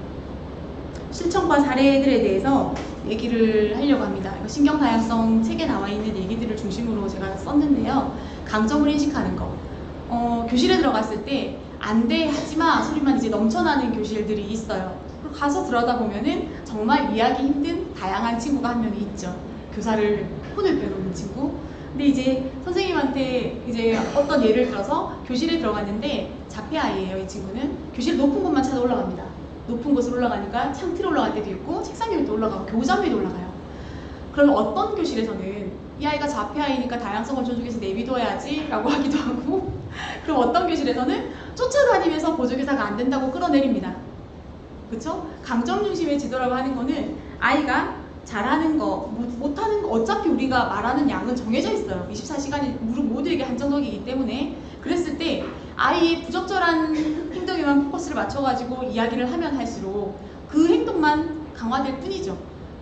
실천과 사례들에 대해서 얘기를 하려고 합니다. 이거 신경다양성 책에 나와 있는 얘기들을 중심으로 제가 썼는데요. 강점을 인식하는 거. 교실에 들어갔을 때 안 돼, 하지마 소리만 이제 넘쳐나는 교실들이 있어요. 그리고 가서 들여다보면은 정말 이해하기 힘든 다양한 친구가 한 명이 있죠. 교사를 혼을 빼놓는 친구. 근데 이제 선생님한테 이제 어떤 예를 들어서 교실에 들어갔는데 자폐아이예요. 이 친구는 교실 높은 곳만 찾아 올라갑니다. 높은 곳으로 올라가니까 창틀에 올라갈 때도 있고 책상 위에도 올라가고 교구장 위에도 올라가요. 그러면 어떤 교실에서는 이 아이가 자폐아이니까 다양성을 존중해서 내비둬야지 라고 하기도 하고, 그럼 어떤 교실에서는 쫓아다니면서 보조교사가 안 된다고 끌어내립니다. 그쵸? 강점 중심의 지도라고 하는 거는 아이가 잘하는 거, 못하는 거, 어차피 우리가 말하는 양은 정해져 있어요. 24시간이 모두에게 한정적이기 때문에. 그랬을 때 아이의 부적절한 행동에만 포커스를 맞춰가지고 이야기를 하면 할수록 그 행동만 강화될 뿐이죠.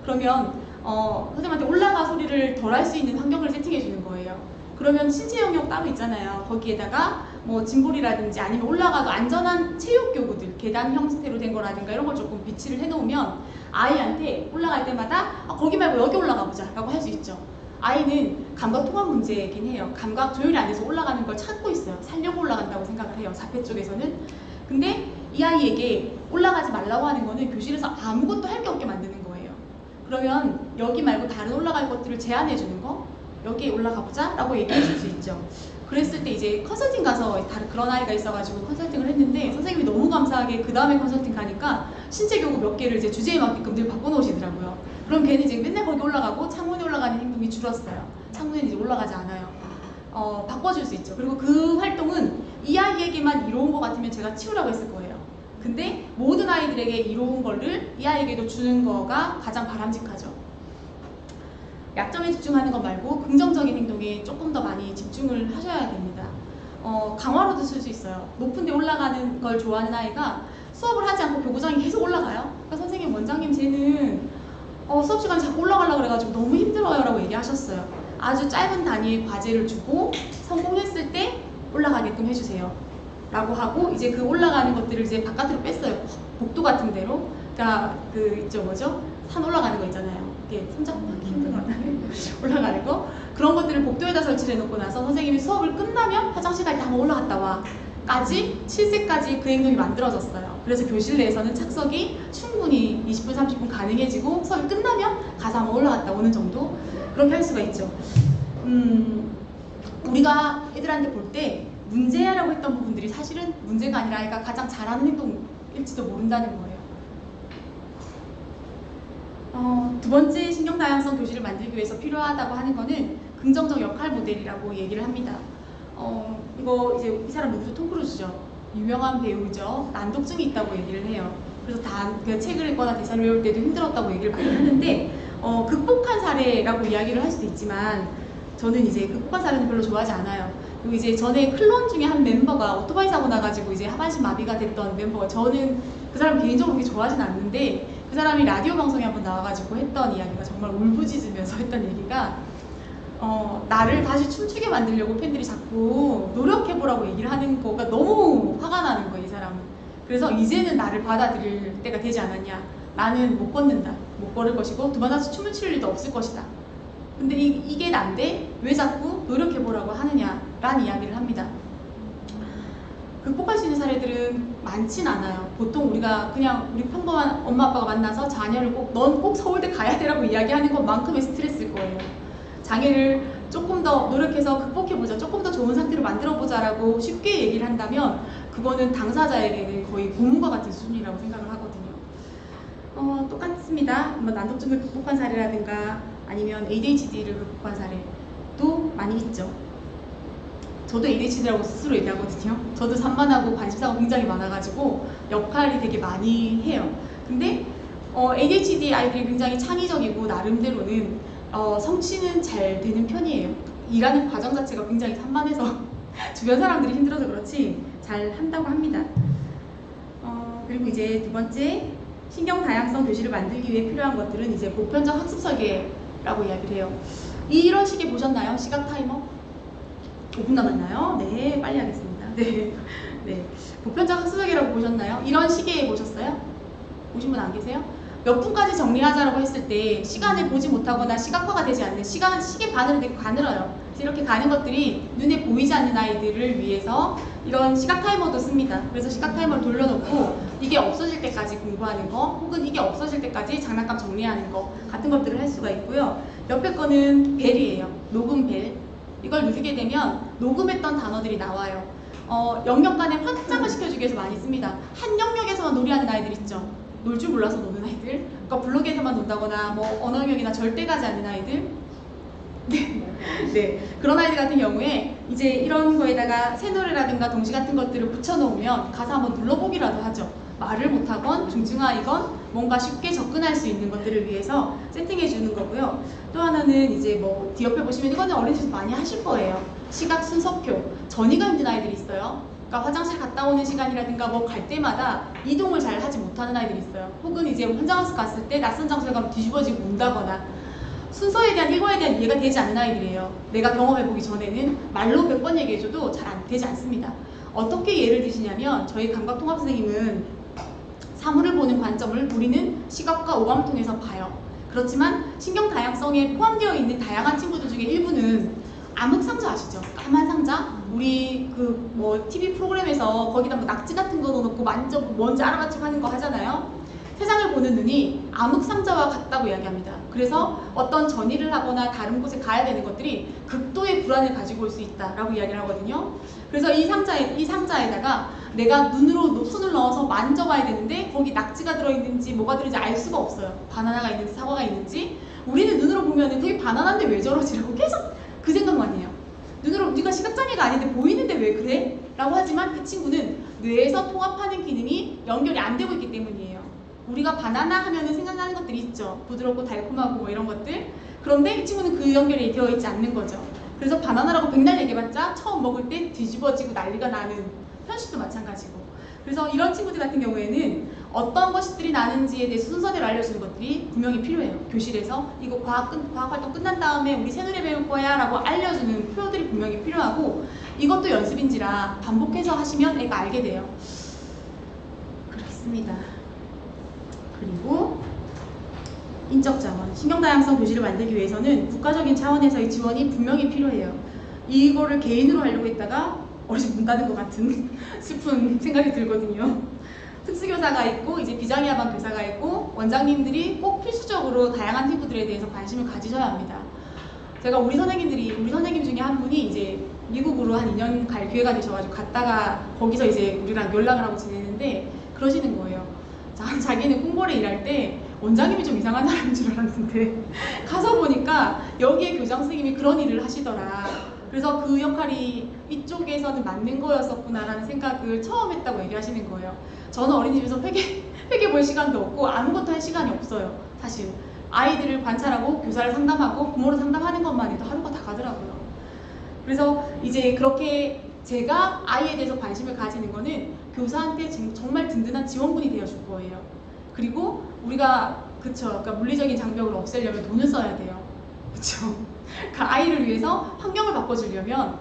그러면 선생님한테 올라가 소리를 덜 할 수 있는 환경을 세팅해 주는 거예요. 그러면 신체 영역 따로 있잖아요. 거기에다가 뭐 짐볼이라든지 아니면 올라가도 안전한 체육 교구들, 계단 형태로 된 거라든가 이런 걸 조금 비치를 해놓으면 아이한테 올라갈 때마다 거기 말고 여기 올라가 보자 라고 할 수 있죠. 아이는 감각 통합 문제이긴 해요. 감각 조율이 안 돼서 올라가는 걸 찾고 있어요. 살려고 올라간다고 생각을 해요. 자폐 쪽에서는. 근데 이 아이에게 올라가지 말라고 하는 거는 교실에서 아무것도 할 게 없게 만드는 거예요. 그러면 여기 말고 다른 올라갈 것들을 제안해 주는 거, 여기에 올라가 보자 라고 얘기해 줄 수 있죠. 그랬을 때 이제 컨설팅 가서 그런 아이가 있어가지고 컨설팅을 했는데 선생님이 너무 감사하게 그 다음에 컨설팅 가니까 신체 교구 몇 개를 이제 주제에 맞게끔 늘 바꿔놓으시더라고요. 그럼 걔는 이제 맨날 거기 올라가고 창문에 올라가는 행동이 줄었어요. 창문에는 이제 올라가지 않아요. 바꿔줄 수 있죠. 그리고 그 활동은 이 아이에게만 이로운 것 같으면 제가 치우라고 했을 거예요. 근데 모든 아이들에게 이로운 거를 이 아이에게도 주는 거가 가장 바람직하죠. 약점에 집중하는 것 말고 긍정적인 행동에 조금 더 많이 집중을 하셔야 됩니다. 강화로도 쓸 수 있어요. 높은 데 올라가는 걸 좋아하는 아이가 수업을 하지 않고 교구장에 계속 올라가요. 그러니까 선생님, 원장님 쟤는 수업 시간에 자꾸 올라가려고 그래가지고 너무 힘들어요 라고 얘기하셨어요. 아주 짧은 단위의 과제를 주고 성공했을 때 올라가게끔 해주세요 라고 하고, 이제 그 올라가는 것들을 이제 바깥으로 뺐어요. 복도 같은 데로. 그러니까 그 있죠, 뭐죠? 산 올라가는 거 있잖아요. 이렇게 손잡고 하기 힘든 거 올라가는 거, 그런 것들을 복도에다 설치를 해놓고 나서 선생님이 수업을 끝나면 화장실 갈 때 한번 올라갔다 와 까지 7세까지 그 행동이 만들어졌어요. 그래서 교실 내에서는 착석이 충분히 20분 30분 가능해지고 수업이 끝나면 가서 한번 올라갔다 오는 정도, 그렇게 할 수가 있죠. 우리가 애들한테 볼 때 문제야라고 했던 부분들이 사실은 문제가 아니라 아이가 가장 잘하는 행동일지도 모른다는 거예요. 두 번째 신경다양성 교실을 만들기 위해서 필요하다고 하는 거는 긍정적 역할 모델이라고 얘기를 합니다. 이거 이제 이 사람 누구죠? 톰 크루즈죠. 유명한 배우죠. 난독증이 있다고 얘기를 해요. 그래서 그 책을 읽거나 대사를 외울 때도 힘들었다고 얘기를 많이 하는데, 극복한 사례라고 이야기를 할 수도 있지만 저는 이제 극복한 사례는 별로 좋아하지 않아요. 그리고 이제 전에 클론 중에 한 멤버가 오토바이 사고 나가지고 이제 하반신 마비가 됐던 멤버가, 저는 그 사람 개인적으로 그렇게 좋아하진 않는데 그 사람이 라디오 방송에 한번 나와가지고 했던 이야기가 정말 울부짖으면서 했던 얘기가 나를 다시 춤추게 만들려고 팬들이 자꾸 노력해보라고 얘기를 하는 거가 너무 화가 나는 거예요, 이 사람은. 그래서 이제는 나를 받아들일 때가 되지 않았냐. 나는 못 걷는다. 못 걸을 것이고 두 번 다시 춤을 출 일도 없을 것이다. 근데 이게 난데 왜 자꾸 노력해보라고 하느냐라는 이야기를 합니다. 극복할 수 있는 사례들은 많진 않아요. 보통 우리가 그냥 우리 평범한 엄마 아빠가 만나서 자녀를 넌 꼭 서울대 가야 되라고 이야기하는 것만큼의 스트레스일 거예요. 장애를 조금 더 노력해서 극복해보자, 조금 더 좋은 상태로 만들어보자 라고 쉽게 얘기를 한다면 그거는 당사자에게는 거의 고문과 같은 수준이라고 생각을 하거든요. 똑같습니다. 뭐 난독증을 극복한 사례라든가 아니면 ADHD를 극복한 사례도 많이 있죠. 저도 ADHD라고 스스로 얘기하거든요. 저도 산만하고 관심사가 굉장히 많아가지고 역할이 되게 많이 해요. 근데 ADHD 아이들이 굉장히 창의적이고 나름대로는 성취는 잘 되는 편이에요. 일하는 과정 자체가 굉장히 산만해서 주변 사람들이 힘들어서 그렇지 잘 한다고 합니다. 그리고 이제 두 번째, 신경 다양성 교실을 만들기 위해 필요한 것들은 이제 보편적 학습 설계라고 이야기를 해요. 이런 시계 보셨나요? 시각 타이머? 5분 남았나요? 네, 빨리 하겠습니다. 네, 네. 보편적 학습 설계라고 보셨나요? 이런 시계 보셨어요? 보신 분 안 계세요? 몇 분까지 정리하자라고 했을 때 시간을 보지 못하거나 시각화가 되지 않는 시계 바늘은 되게 가늘어요. 그래서 이렇게 가는 것들이 눈에 보이지 않는 아이들을 위해서 이런 시각 타이머도 씁니다. 그래서 시각 타이머를 돌려놓고 이게 없어질 때까지 공부하는 거, 혹은 이게 없어질 때까지 장난감 정리하는 거 같은 것들을 할 수가 있고요. 옆에 거는 벨이에요. 녹음 벨. 이걸 누르게 되면 녹음했던 단어들이 나와요. 영역 간에 확장을 시켜주기 위해서 많이 씁니다. 한 영역에서만 놀이하는 아이들 있죠. 놀 줄 몰라서 노는 아이들, 그러니까 블록에서만 논다거나 뭐 언어 영역이나 절대 가지 않는 아이들, 네, 그런 아이들 같은 경우에 이제 이런 거에다가 새노래라든가 동시 같은 것들을 붙여놓으면 가사 한번 눌러보기라도 하죠. 말을 못하건 중증아이건 뭔가 쉽게 접근할 수 있는 것들을 위해서 세팅해 주는 거고요. 또 하나는 이제 뭐 뒤 옆에 보시면 이거는 어린이집에서 많이 하실 거예요. 시각 순서표. 전이가 힘든 아이들이 있어요. 그러니까 화장실 갔다 오는 시간이라든가 뭐 갈 때마다 이동을 잘 하지 못하는 아이들이 있어요. 혹은 이제 현장학습 갔을 때 낯선 장소에 가면 뒤집어지고 온다거나 순서에 대한 이거에 대한 이해가 되지 않는 아이들이에요. 내가 경험해보기 전에는 말로 100번 얘기해줘도 잘 안 되지 않습니다. 어떻게 예를 드시냐면 저희 감각통합 선생님은 사물을 보는 관점을 우리는 시각과 오감을 통해서 봐요. 그렇지만 신경 다양성에 포함되어 있는 다양한 친구들 중에 일부는 암흑 상자 아시죠? 까만 상자? 우리 그 뭐 TV 프로그램에서 거기다 뭐 낙지 같은 거 넣어놓고 만져보고 뭔지 알아맞히고 하는 거 하잖아요. 세상을 보는 눈이 암흑 상자와 같다고 이야기합니다. 그래서 어떤 전이를 하거나 다른 곳에 가야 되는 것들이 극도의 불안을 가지고 올 수 있다라고 이야기를 하거든요. 그래서 이 상자에다가 내가 눈으로 손을 넣어서 만져봐야 되는데 거기 낙지가 들어있는지 뭐가 들어있는지 알 수가 없어요. 바나나가 있는지 사과가 있는지. 우리는 눈으로 보면은 그게 바나나인데 왜 저러지라고 계속 그 생각만 해요. 눈으로 네가 시각장애가 아닌데 보이는데 왜 그래? 라고 하지만 그 친구는 뇌에서 통합하는 기능이 연결이 안 되고 있기 때문이에요. 우리가 바나나 하면은 생각나는 것들이 있죠. 부드럽고 달콤하고 뭐 이런 것들. 그런데 이 친구는 그 연결이 되어 있지 않는 거죠. 그래서 바나나라고 백날 얘기해봤자 처음 먹을 때 뒤집어지고 난리가 나는 현실도 마찬가지고. 그래서 이런 친구들 같은 경우에는 어떤 것들이 나는지에 대해서 순서대로 알려주는 것들이 분명히 필요해요. 교실에서 이거 과학 활동 끝난 다음에 우리 새노래 배울 거야 라고 알려주는 표들이 분명히 필요하고, 이것도 연습인지라 반복해서 하시면 애가 알게 돼요. 그렇습니다. 그리고 인적 자원, 신경다양성 교실을 만들기 위해서는 국가적인 차원에서의 지원이 분명히 필요해요. 이거를 개인으로 하려고 했다가 어르신 문 닫은 것 같은 슬픈 생각이 들거든요. 특수교사가 있고 이제 비장애아반 교사가 있고 원장님들이 꼭 필수적으로 다양한 친구들에 대해서 관심을 가지셔야 합니다. 제가 우리 선생님 중에 한 분이 이제 미국으로 한 2년 갈 기회가 되셔가지고 갔다가 거기서 이제 우리랑 연락을 하고 지내는데 그러시는 거예요. 자기는 콩고래 일할 때 원장님이 좀 이상한 사람인 줄 알았는데 가서 보니까 여기에 교장 선생님이 그런 일을 하시더라. 그래서 그 역할이 이쪽에서는 맞는 거였었구나라는 생각을 처음 했다고 얘기하시는 거예요. 저는 어린이집에서 회계 볼 시간도 없고 아무것도 할 시간이 없어요. 사실 아이들을 관찰하고 교사를 상담하고 부모를 상담하는 것만 해도 하루가 다 가더라고요. 그래서 이제 그렇게 제가 아이에 대해서 관심을 가지는 거는 교사한테 정말 든든한 지원군이 되어줄 거예요. 그리고 우리가 그러니까 물리적인 장벽을 없애려면 돈을 써야 돼요. 그쵸? 그 아이를 위해서 환경을 바꿔주려면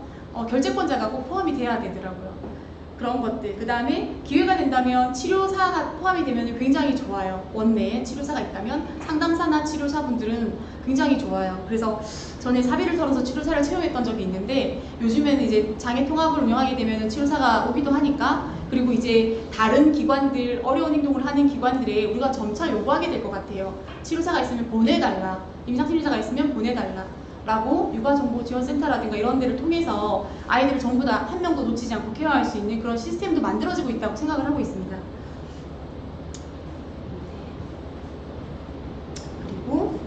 결재권자가 꼭 포함이 돼야 되더라고요. 그런 것들. 그 다음에 기회가 된다면 치료사가 포함이 되면 굉장히 좋아요. 원내에 치료사가 있다면 상담사나 치료사분들은 굉장히 좋아요. 그래서 전에 사비를 털어서 치료사를 채용했던 적이 있는데 요즘에는 이제 장애통합을 운영하게 되면 치료사가 오기도 하니까 그리고 이제 다른 기관들, 어려운 행동을 하는 기관들에 우리가 점차 요구하게 될 것 같아요. 치료사가 있으면 보내달라. 임상심리사가 있으면 보내달라. 라고 육아정보지원센터라든가 이런 데를 통해서 아이들을 전부 다 한 명도 놓치지 않고 케어할 수 있는 그런 시스템도 만들어지고 있다고 생각을 하고 있습니다. 그리고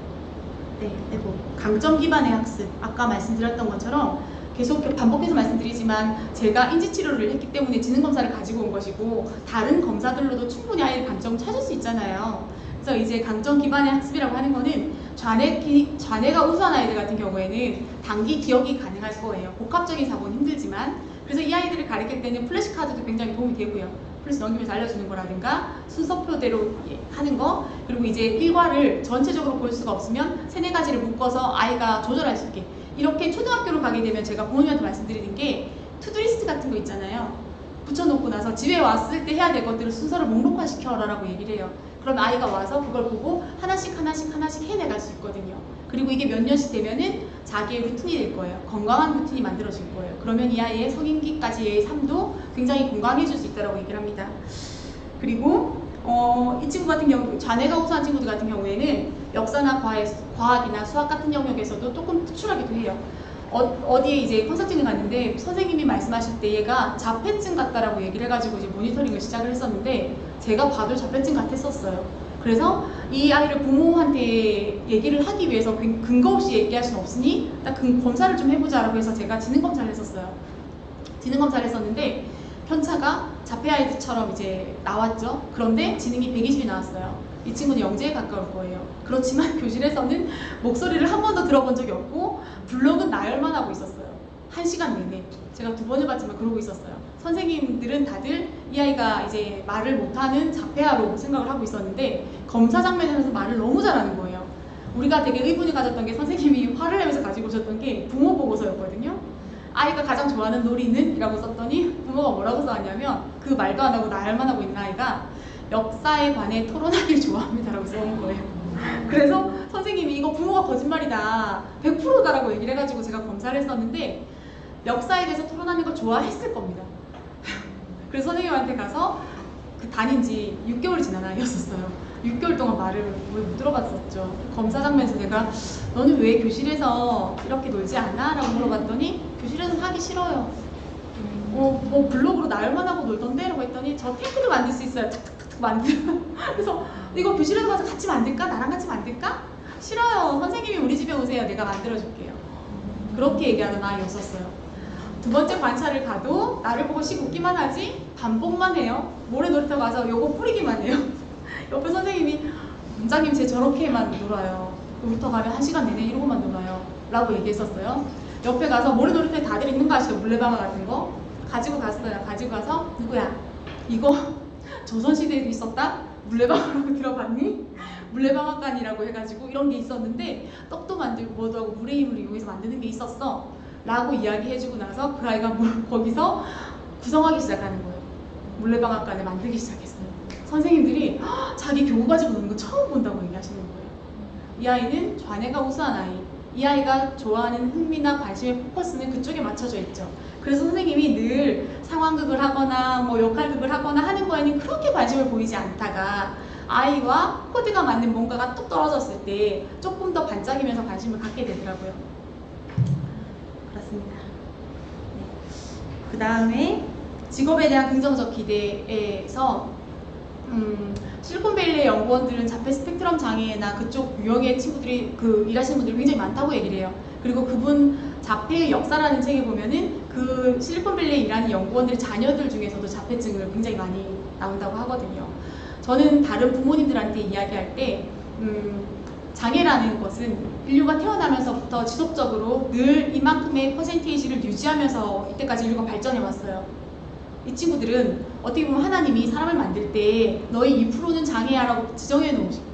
강점 기반의 학습, 아까 말씀드렸던 것처럼 계속 반복해서 말씀드리지만 제가 인지치료를 했기 때문에 지능검사를 가지고 온 것이고 다른 검사들로도 충분히 아이의 강점을 찾을 수 있잖아요. 그래서 이제 강점 기반의 학습이라고 하는 거는 좌뇌가 우수한 아이들 같은 경우에는 단기 기억이 가능할 거예요. 복합적인 사고는 힘들지만 그래서 이 아이들을 가르칠 때는 플래시카드도 굉장히 도움이 되고요. 플래시 넘기면서 알려주는 거라든가 순서표대로 하는 거 그리고 이제 일과를 전체적으로 볼 수가 없으면 세네 가지를 묶어서 아이가 조절할 수 있게 이렇게 초등학교로 가게 되면 제가 부모님한테 말씀드리는 게 투두리스트 같은 거 있잖아요. 붙여놓고 나서 집에 왔을 때 해야 될 것들을 순서를 목록화시켜라라고 얘기를 해요. 그럼 아이가 와서 그걸 보고 하나씩 해내갈 수 있거든요. 그리고 이게 몇 년씩 되면은 자기의 루틴이 될 거예요. 건강한 루틴이 만들어질 거예요. 그러면 이 아이의 성인기까지의 삶도 굉장히 건강해질 수 있다고 얘기를 합니다. 그리고 이 친구 같은 경우, 자뇌가 우수한 친구들 같은 경우에는 역사나 과학이나 수학 같은 영역에서도 조금 특출하기도 해요. 어디에 이제 컨설팅을 갔는데 선생님이 말씀하실 때 얘가 자폐증 같다라고 얘기를 해가지고 이제 모니터링을 시작을 했었는데 제가 봐도 자폐증 같았었어요. 그래서 이 아이를 부모한테 얘기를 하기 위해서 근거 없이 얘기할 수는 없으니 딱 검사를 좀 해보자라고 해서 제가 지능검사를 했었어요. 지능검사를 했었는데 편차가 자폐 아이들처럼 이제 나왔죠. 그런데 지능이 120이 나왔어요. 이 친구는 영재에 가까울 거예요. 그렇지만 교실에서는 목소리를 한 번도 들어본 적이 없고 블록은 나열만 하고 있었어요. 1시간 내내. 제가 2번 해봤지만 그러고 있었어요. 선생님들은 다들 이 아이가 이제 말을 못하는 자폐아로 생각을 하고 있었는데 검사 장면에서 말을 너무 잘하는 거예요. 우리가 되게 의문이 가졌던 게 선생님이 화를 내면서 가지고 오셨던 게 부모 보고서였거든요. 아이가 가장 좋아하는 놀이는? 이라고 썼더니 부모가 뭐라고 써왔냐면 그 말도 안 하고 나열만 하고 있는 아이가 역사에 관해 토론하기를 좋아합니다 라고 써온 거예요. 그래서 선생님이 이거 부모가 거짓말이다 100%다라고 얘기를 해가지고 제가 검사를 했었는데 역사에 대해서 토론하는 걸 좋아했을 겁니다. 그래서 선생님한테 가서 다닌 지 6개월이 지난 아이였었어요. 6개월 동안 말을 못 들어봤었죠. 검사 장면에서 제가 너는 왜 교실에서 이렇게 놀지 않아? 라고 물어봤더니 교실에서 하기 싫어요. 뭐 블록으로 나열만 하고 놀던데? 라고 했더니 저 탱크도 만들 수 있어요. 탁탁탁탁 만들어. 그래서 이거 교실에서 가서 같이 만들까? 나랑 같이 만들까? 싫어요. 선생님이 우리 집에 오세요. 내가 만들어줄게요. 그렇게 얘기하는 아이였었어요. 두 번째 관찰을 가도 나를 보고 씩 웃기만 하지 반복만 해요. 모래 놀이터 가서 요거 뿌리기만 해요. 옆에 선생님이 원장님 쟤 저렇게만 놀아요. 놀이터 가면 1시간 내내 이러고만 놀아요. 라고 얘기했었어요. 옆에 가서 모래 놀이터에 다들 있는 거 아시죠? 물레방아 같은 거 가지고 갔어요. 가지고 가서 누구야? 이거 조선시대에도 있었다? 물레방아라고 들어봤니? 물레방앗간이라고 해가지고 이런 게 있었는데 떡도 만들고 뭐도 하고 물의 힘을 이용해서 만드는 게 있었어 라고 이야기해주고 나서 그 아이가 거기서 구성하기 시작하는 거예요. 물레방앗간을 만들기 시작했어요. 선생님들이 자기 교구 가지고 노는 거 처음 본다고 얘기하시는 거예요. 이 아이는 좌뇌가 우수한 아이. 이 아이가 좋아하는 흥미나 관심의 포커스는 그쪽에 맞춰져 있죠. 그래서 선생님이 늘 상황극을 하거나 뭐 역할극을 하거나 하는 거에는 그렇게 관심을 보이지 않다가 아이와 코드가 맞는 뭔가가 뚝 떨어졌을 때 조금 더 반짝이면서 관심을 갖게 되더라고요. 그렇습니다. 네. 그 다음에 직업에 대한 긍정적 기대에서 실리콘밸리의 연구원들은 자폐 스펙트럼 장애나 그쪽 유형의 친구들이 일하시는 분들이 굉장히 많다고 얘기를 해요. 그리고 그분 자폐의 역사라는 책에 보면은 그 실리콘밸리에 일하는 연구원들의 자녀들 중에서도 자폐증을 굉장히 많이 나온다고 하거든요. 저는 다른 부모님들한테 이야기할 때 장애라는 것은 인류가 태어나면서부터 지속적으로 늘 이만큼의 퍼센테이지를 유지하면서 이때까지 인류가 발전해 왔어요. 이 친구들은 어떻게 보면 하나님이 사람을 만들 때 너희 2%는 장애야 라고 지정해 놓으시고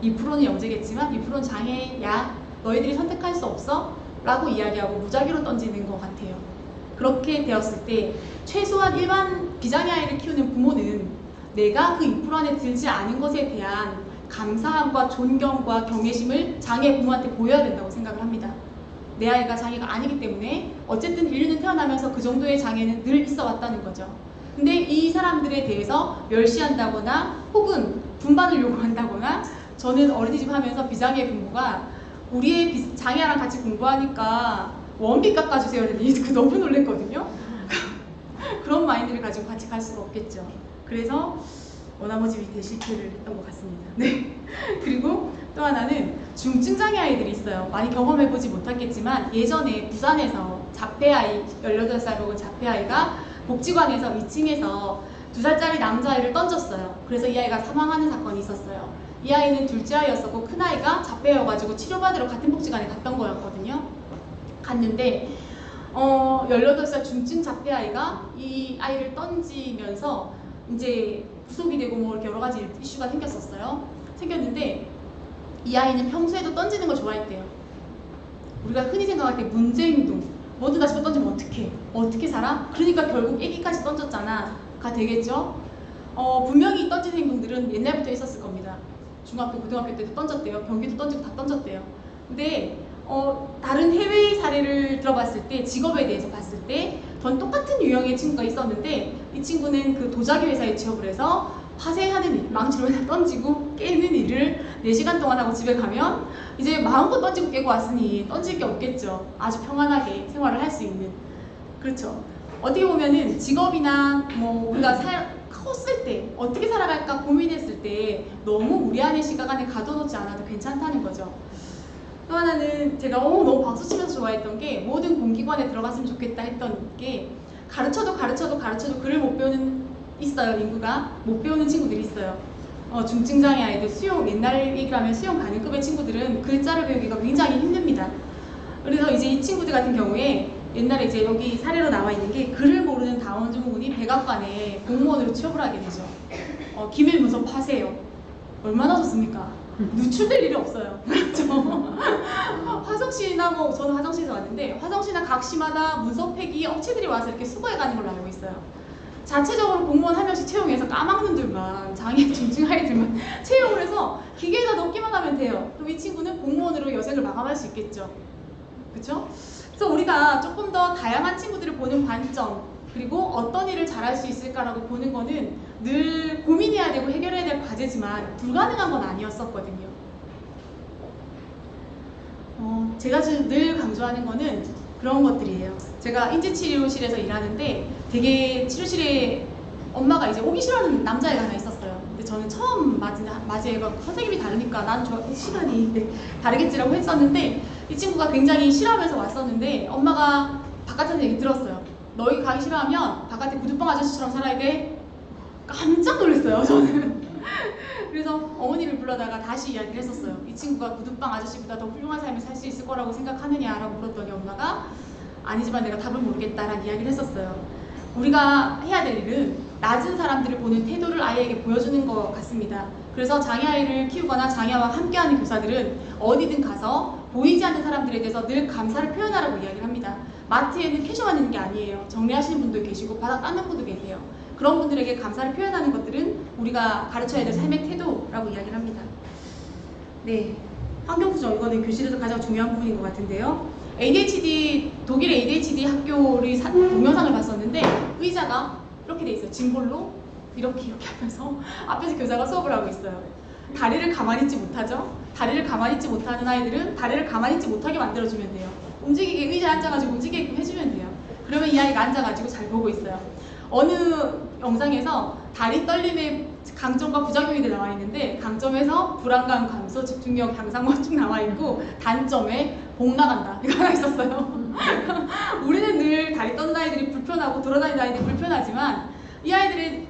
2%는 영재겠지만 2%는 장애야, 너희들이 선택할 수 없어 라고 이야기하고 무작위로 던지는 것 같아요. 그렇게 되었을 때 최소한 일반 비장애 아이를 키우는 부모는 내가 그 2% 안에 들지 않은 것에 대한 감사함과 존경과 경외심을 장애 부모한테 보여야 된다고 생각을 합니다. 내 아이가 장애가 아니기 때문에 어쨌든 인류는 태어나면서 그 정도의 장애는 늘 있어 왔다는 거죠. 근데 이 사람들에 대해서 멸시한다거나 혹은 분반을 요구한다거나, 저는 어린이집 하면서 비장애 부모가 우리의 장애랑 같이 공부하니까 원비 깎아주세요 했는데 너무 놀랬거든요. 그런 마인드를 가지고 같이 갈 수가 없겠죠. 그래서 나머지 밑에 실패를 했던 것 같습니다. 네. 그리고 또 하나는 중증 장애 아이들이 있어요. 많이 경험해보지 못했겠지만 예전에 부산에서 자폐아이 18살 먹은 자폐아이가 복지관에서 2층에서 2살짜리 남자아이를 던졌어요. 그래서 이 아이가 사망하는 사건이 있었어요. 이 아이는 둘째 아이였었고 큰 아이가 자폐여가지고 치료받으러 같은 복지관에 갔던 거였거든요. 갔는데 18살 중증 자폐아이가 이 아이를 던지면서 이제 구속이 되고 뭐 이렇게 여러 가지 이슈가 생겼었어요. 생겼는데 이 아이는 평소에도 던지는 걸 좋아했대요. 우리가 흔히 생각할 때 문제행동, 뭐든 다 집어 던지면 어떻게 살아? 그러니까 결국 애기까지 던졌잖아가 되겠죠. 분명히 던지는 행동들은 옛날부터 있었을 겁니다. 중학교, 고등학교 때도 던졌대요. 변기도 던지고 다 던졌대요. 근데 다른 해외 사례를 들어봤을 때, 직업에 대해서 봤을 때 전 똑같은 유형의 친구가 있었는데 이 친구는 그 도자기 회사에 취업을 해서 화재하는 일, 망치로 그냥 던지고 깨는 일을 4시간 동안 하고 집에 가면 이제 마음껏 던지고 깨고 왔으니 던질 게 없겠죠. 아주 평안하게 생활을 할 수 있는. 그렇죠. 어떻게 보면은 직업이나 뭐 우리가 컸을 때 어떻게 살아갈까 고민했을 때 너무 우리 안의 시각 안에 가둬놓지 않아도 괜찮다는 거죠. 또 하나는 제가 너무 박수치면서 좋아했던 게, 모든 공기관에 들어갔으면 좋겠다 했던 게, 가르쳐도 글을 못 배우는 있어요. 인구가 못 배우는 친구들이 있어요. 중증장애 아이들, 수용, 옛날 얘기를 하면 수용 가능급의 친구들은 글자를 배우기가 굉장히 힘듭니다. 그래서 이제 이 친구들 같은 경우에 옛날에 이제 여기 사례로 나와 있는 게, 글을 모르는 다운 증후군이 백악관에 공무원으로 취업을 하게 되죠. 기밀 분석하세요. 얼마나 좋습니까? 누출될 일이 없어요. 그렇죠? 화성시나 저는 화성시에서 왔는데 화성시나 각 시마다 문서폐기 업체들이 와서 이렇게 수거해가는 걸로 알고 있어요. 자체적으로 공무원 한 명씩 채용해서 까막눈들만, 장애 중증 아이들만 채용을 해서 기계에다 넣기만 하면 돼요. 그럼 이 친구는 공무원으로 여생을 마감할 수 있겠죠. 그렇죠? 그래서 우리가 조금 더 다양한 친구들을 보는 관점, 그리고 어떤 일을 잘할 수 있을까라고 보는 거는 늘 고민해야 되고 해결해야 될 과제지만 불가능한 건 아니었었거든요. 제가 늘 강조하는 거는 그런 것들이에요. 제가 인지치료실에서 일하는데 되게 치료실에 엄마가 이제 오기 싫어하는 남자애가 하나 있었어요. 근데 저는 처음 맞은 애가 선생님이 다르니까 난 시간이 다르겠지라고 했었는데, 이 친구가 굉장히 싫어하면서 왔었는데 엄마가 바깥에서 얘기 들었어요. 너희 가기 싫어하면 바깥에 구두방 아저씨처럼 살아야 돼. 깜짝 놀랐어요, 저는. 그래서 어머니를 불러다가 다시 이야기를 했었어요. 이 친구가 구두방 아저씨보다 더 훌륭한 삶을 살 수 있을 거라고 생각하느냐라고 물었더니 엄마가 아니지만 내가 답을 모르겠다라는 이야기를 했었어요. 우리가 해야 될 일은 낮은 사람들을 보는 태도를 아이에게 보여주는 것 같습니다. 그래서 장애아이를 키우거나 장애아와 함께하는 교사들은 어디든 가서 보이지 않는 사람들에 대해서 늘 감사를 표현하라고 이야기를 합니다. 마트에는 캐셔만 있는 게 아니에요. 정리하시는 분도 계시고 바닥 닦는 분도 계세요. 그런 분들에게 감사를 표현하는 것들은 우리가 가르쳐야 될 삶의 태도라고 이야기를 합니다. 네, 환경부정, 이거는 교실에서 가장 중요한 부분인 것 같은데요. 독일 ADHD 학교의 동영상을 봤었는데 의자가 이렇게 돼 있어요. 짐볼로 이렇게 하면서 앞에서 교사가 수업을 하고 있어요. 다리를 가만히 있지 못하죠? 다리를 가만히 있지 못하는 아이들은 다리를 가만히 있지 못하게 만들어주면 돼요. 움직이게 의자에 앉아가지고 움직이게끔 해주면 돼요. 그러면 이 아이가 앉아가지고 잘 보고 있어요. 어느 영상에서 다리 떨림의 강점과 부작용이 나와 있는데, 강점에서 불안감 감소, 집중력 향상 쭉 나와 있고, 단점에 복 나간다 이거 하나 있었어요. 우리는 늘 다리 떠는 아이들이 불편하고 돌아다니는 아이들이 불편하지만 이 아이들이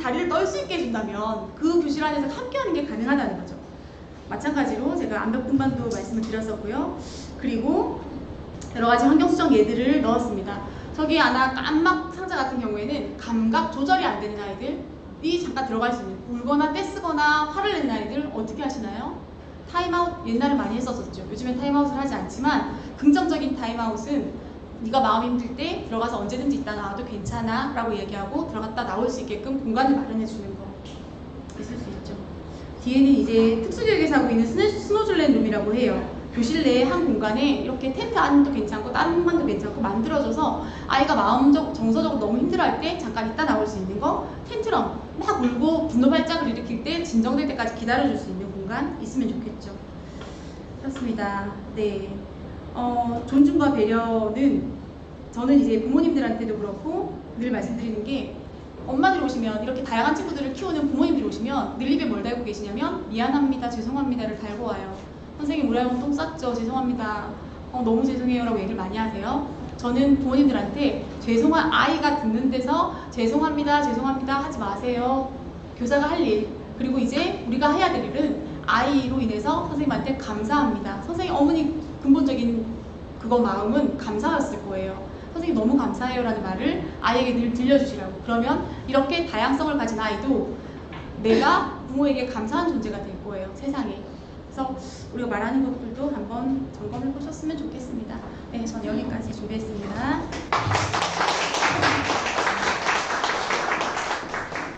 다리를 떨 수 있게 해준다면 그 교실 안에서 함께하는 게 가능하다는 거죠. 마찬가지로 제가 암벽 등반도 말씀을 드렸었고요. 그리고 여러 가지 환경 수정 예들을 넣었습니다. 저기 하나 깜막 상자 같은 경우에는 감각 조절이 안 되는 아이들이 잠깐 들어갈 수 있는, 울거나 떼쓰거나 화를 내는 아이들 어떻게 하시나요? 타임아웃 옛날에 많이 했었었죠. 요즘엔 타임아웃을 하지 않지만 긍정적인 타임아웃은 네가 마음 힘들 때 들어가서 언제든지 있다 나와도 괜찮아 라고 얘기하고 들어갔다 나올 수 있게끔 공간을 마련해 주는 거 있을 수 있죠. 뒤에는 이제 특수교육에서 하고 있는 스노즐랜 룸이라고 해요. 교실 내에 한 공간에 이렇게 텐트 안도 괜찮고 다른 방도 괜찮고 만들어줘서 아이가 마음적 정서적으로 너무 힘들어할 때 잠깐 있다 나올 수 있는 거, 텐트럼 막 울고 분노 발작을 일으킬 때 진정될 때까지 기다려줄 수 있는 공간 있으면 좋겠죠. 그렇습니다. 네. 존중과 배려는 저는 이제 부모님들한테도 그렇고 늘 말씀드리는 게, 엄마들이 오시면, 이렇게 다양한 친구들을 키우는 부모님들이 오시면 늘 입에 뭘 달고 계시냐면 미안합니다, 죄송합니다를 달고 와요. 선생님 우리 아이는 똥 쌌죠, 죄송합니다, 너무 죄송해요 라고 얘기를 많이 하세요. 저는 부모님들한테 죄송한 아이가 듣는 데서 죄송합니다 죄송합니다 하지 마세요. 교사가 할 일, 그리고 이제 우리가 해야 될 일은 아이로 인해서 선생님한테 감사합니다. 선생님 어머니 근본적인 그거 마음은 감사였을 거예요. 선생님 너무 감사해요 라는 말을 아이에게 늘 들려주시라고. 그러면 이렇게 다양성을 가진 아이도 내가 부모에게 감사한 존재가 될 거예요, 세상에. 그래서 우리가 말하는 것들도 한번 점검해 보셨으면 좋겠습니다. 네, 전 여기까지 준비했습니다.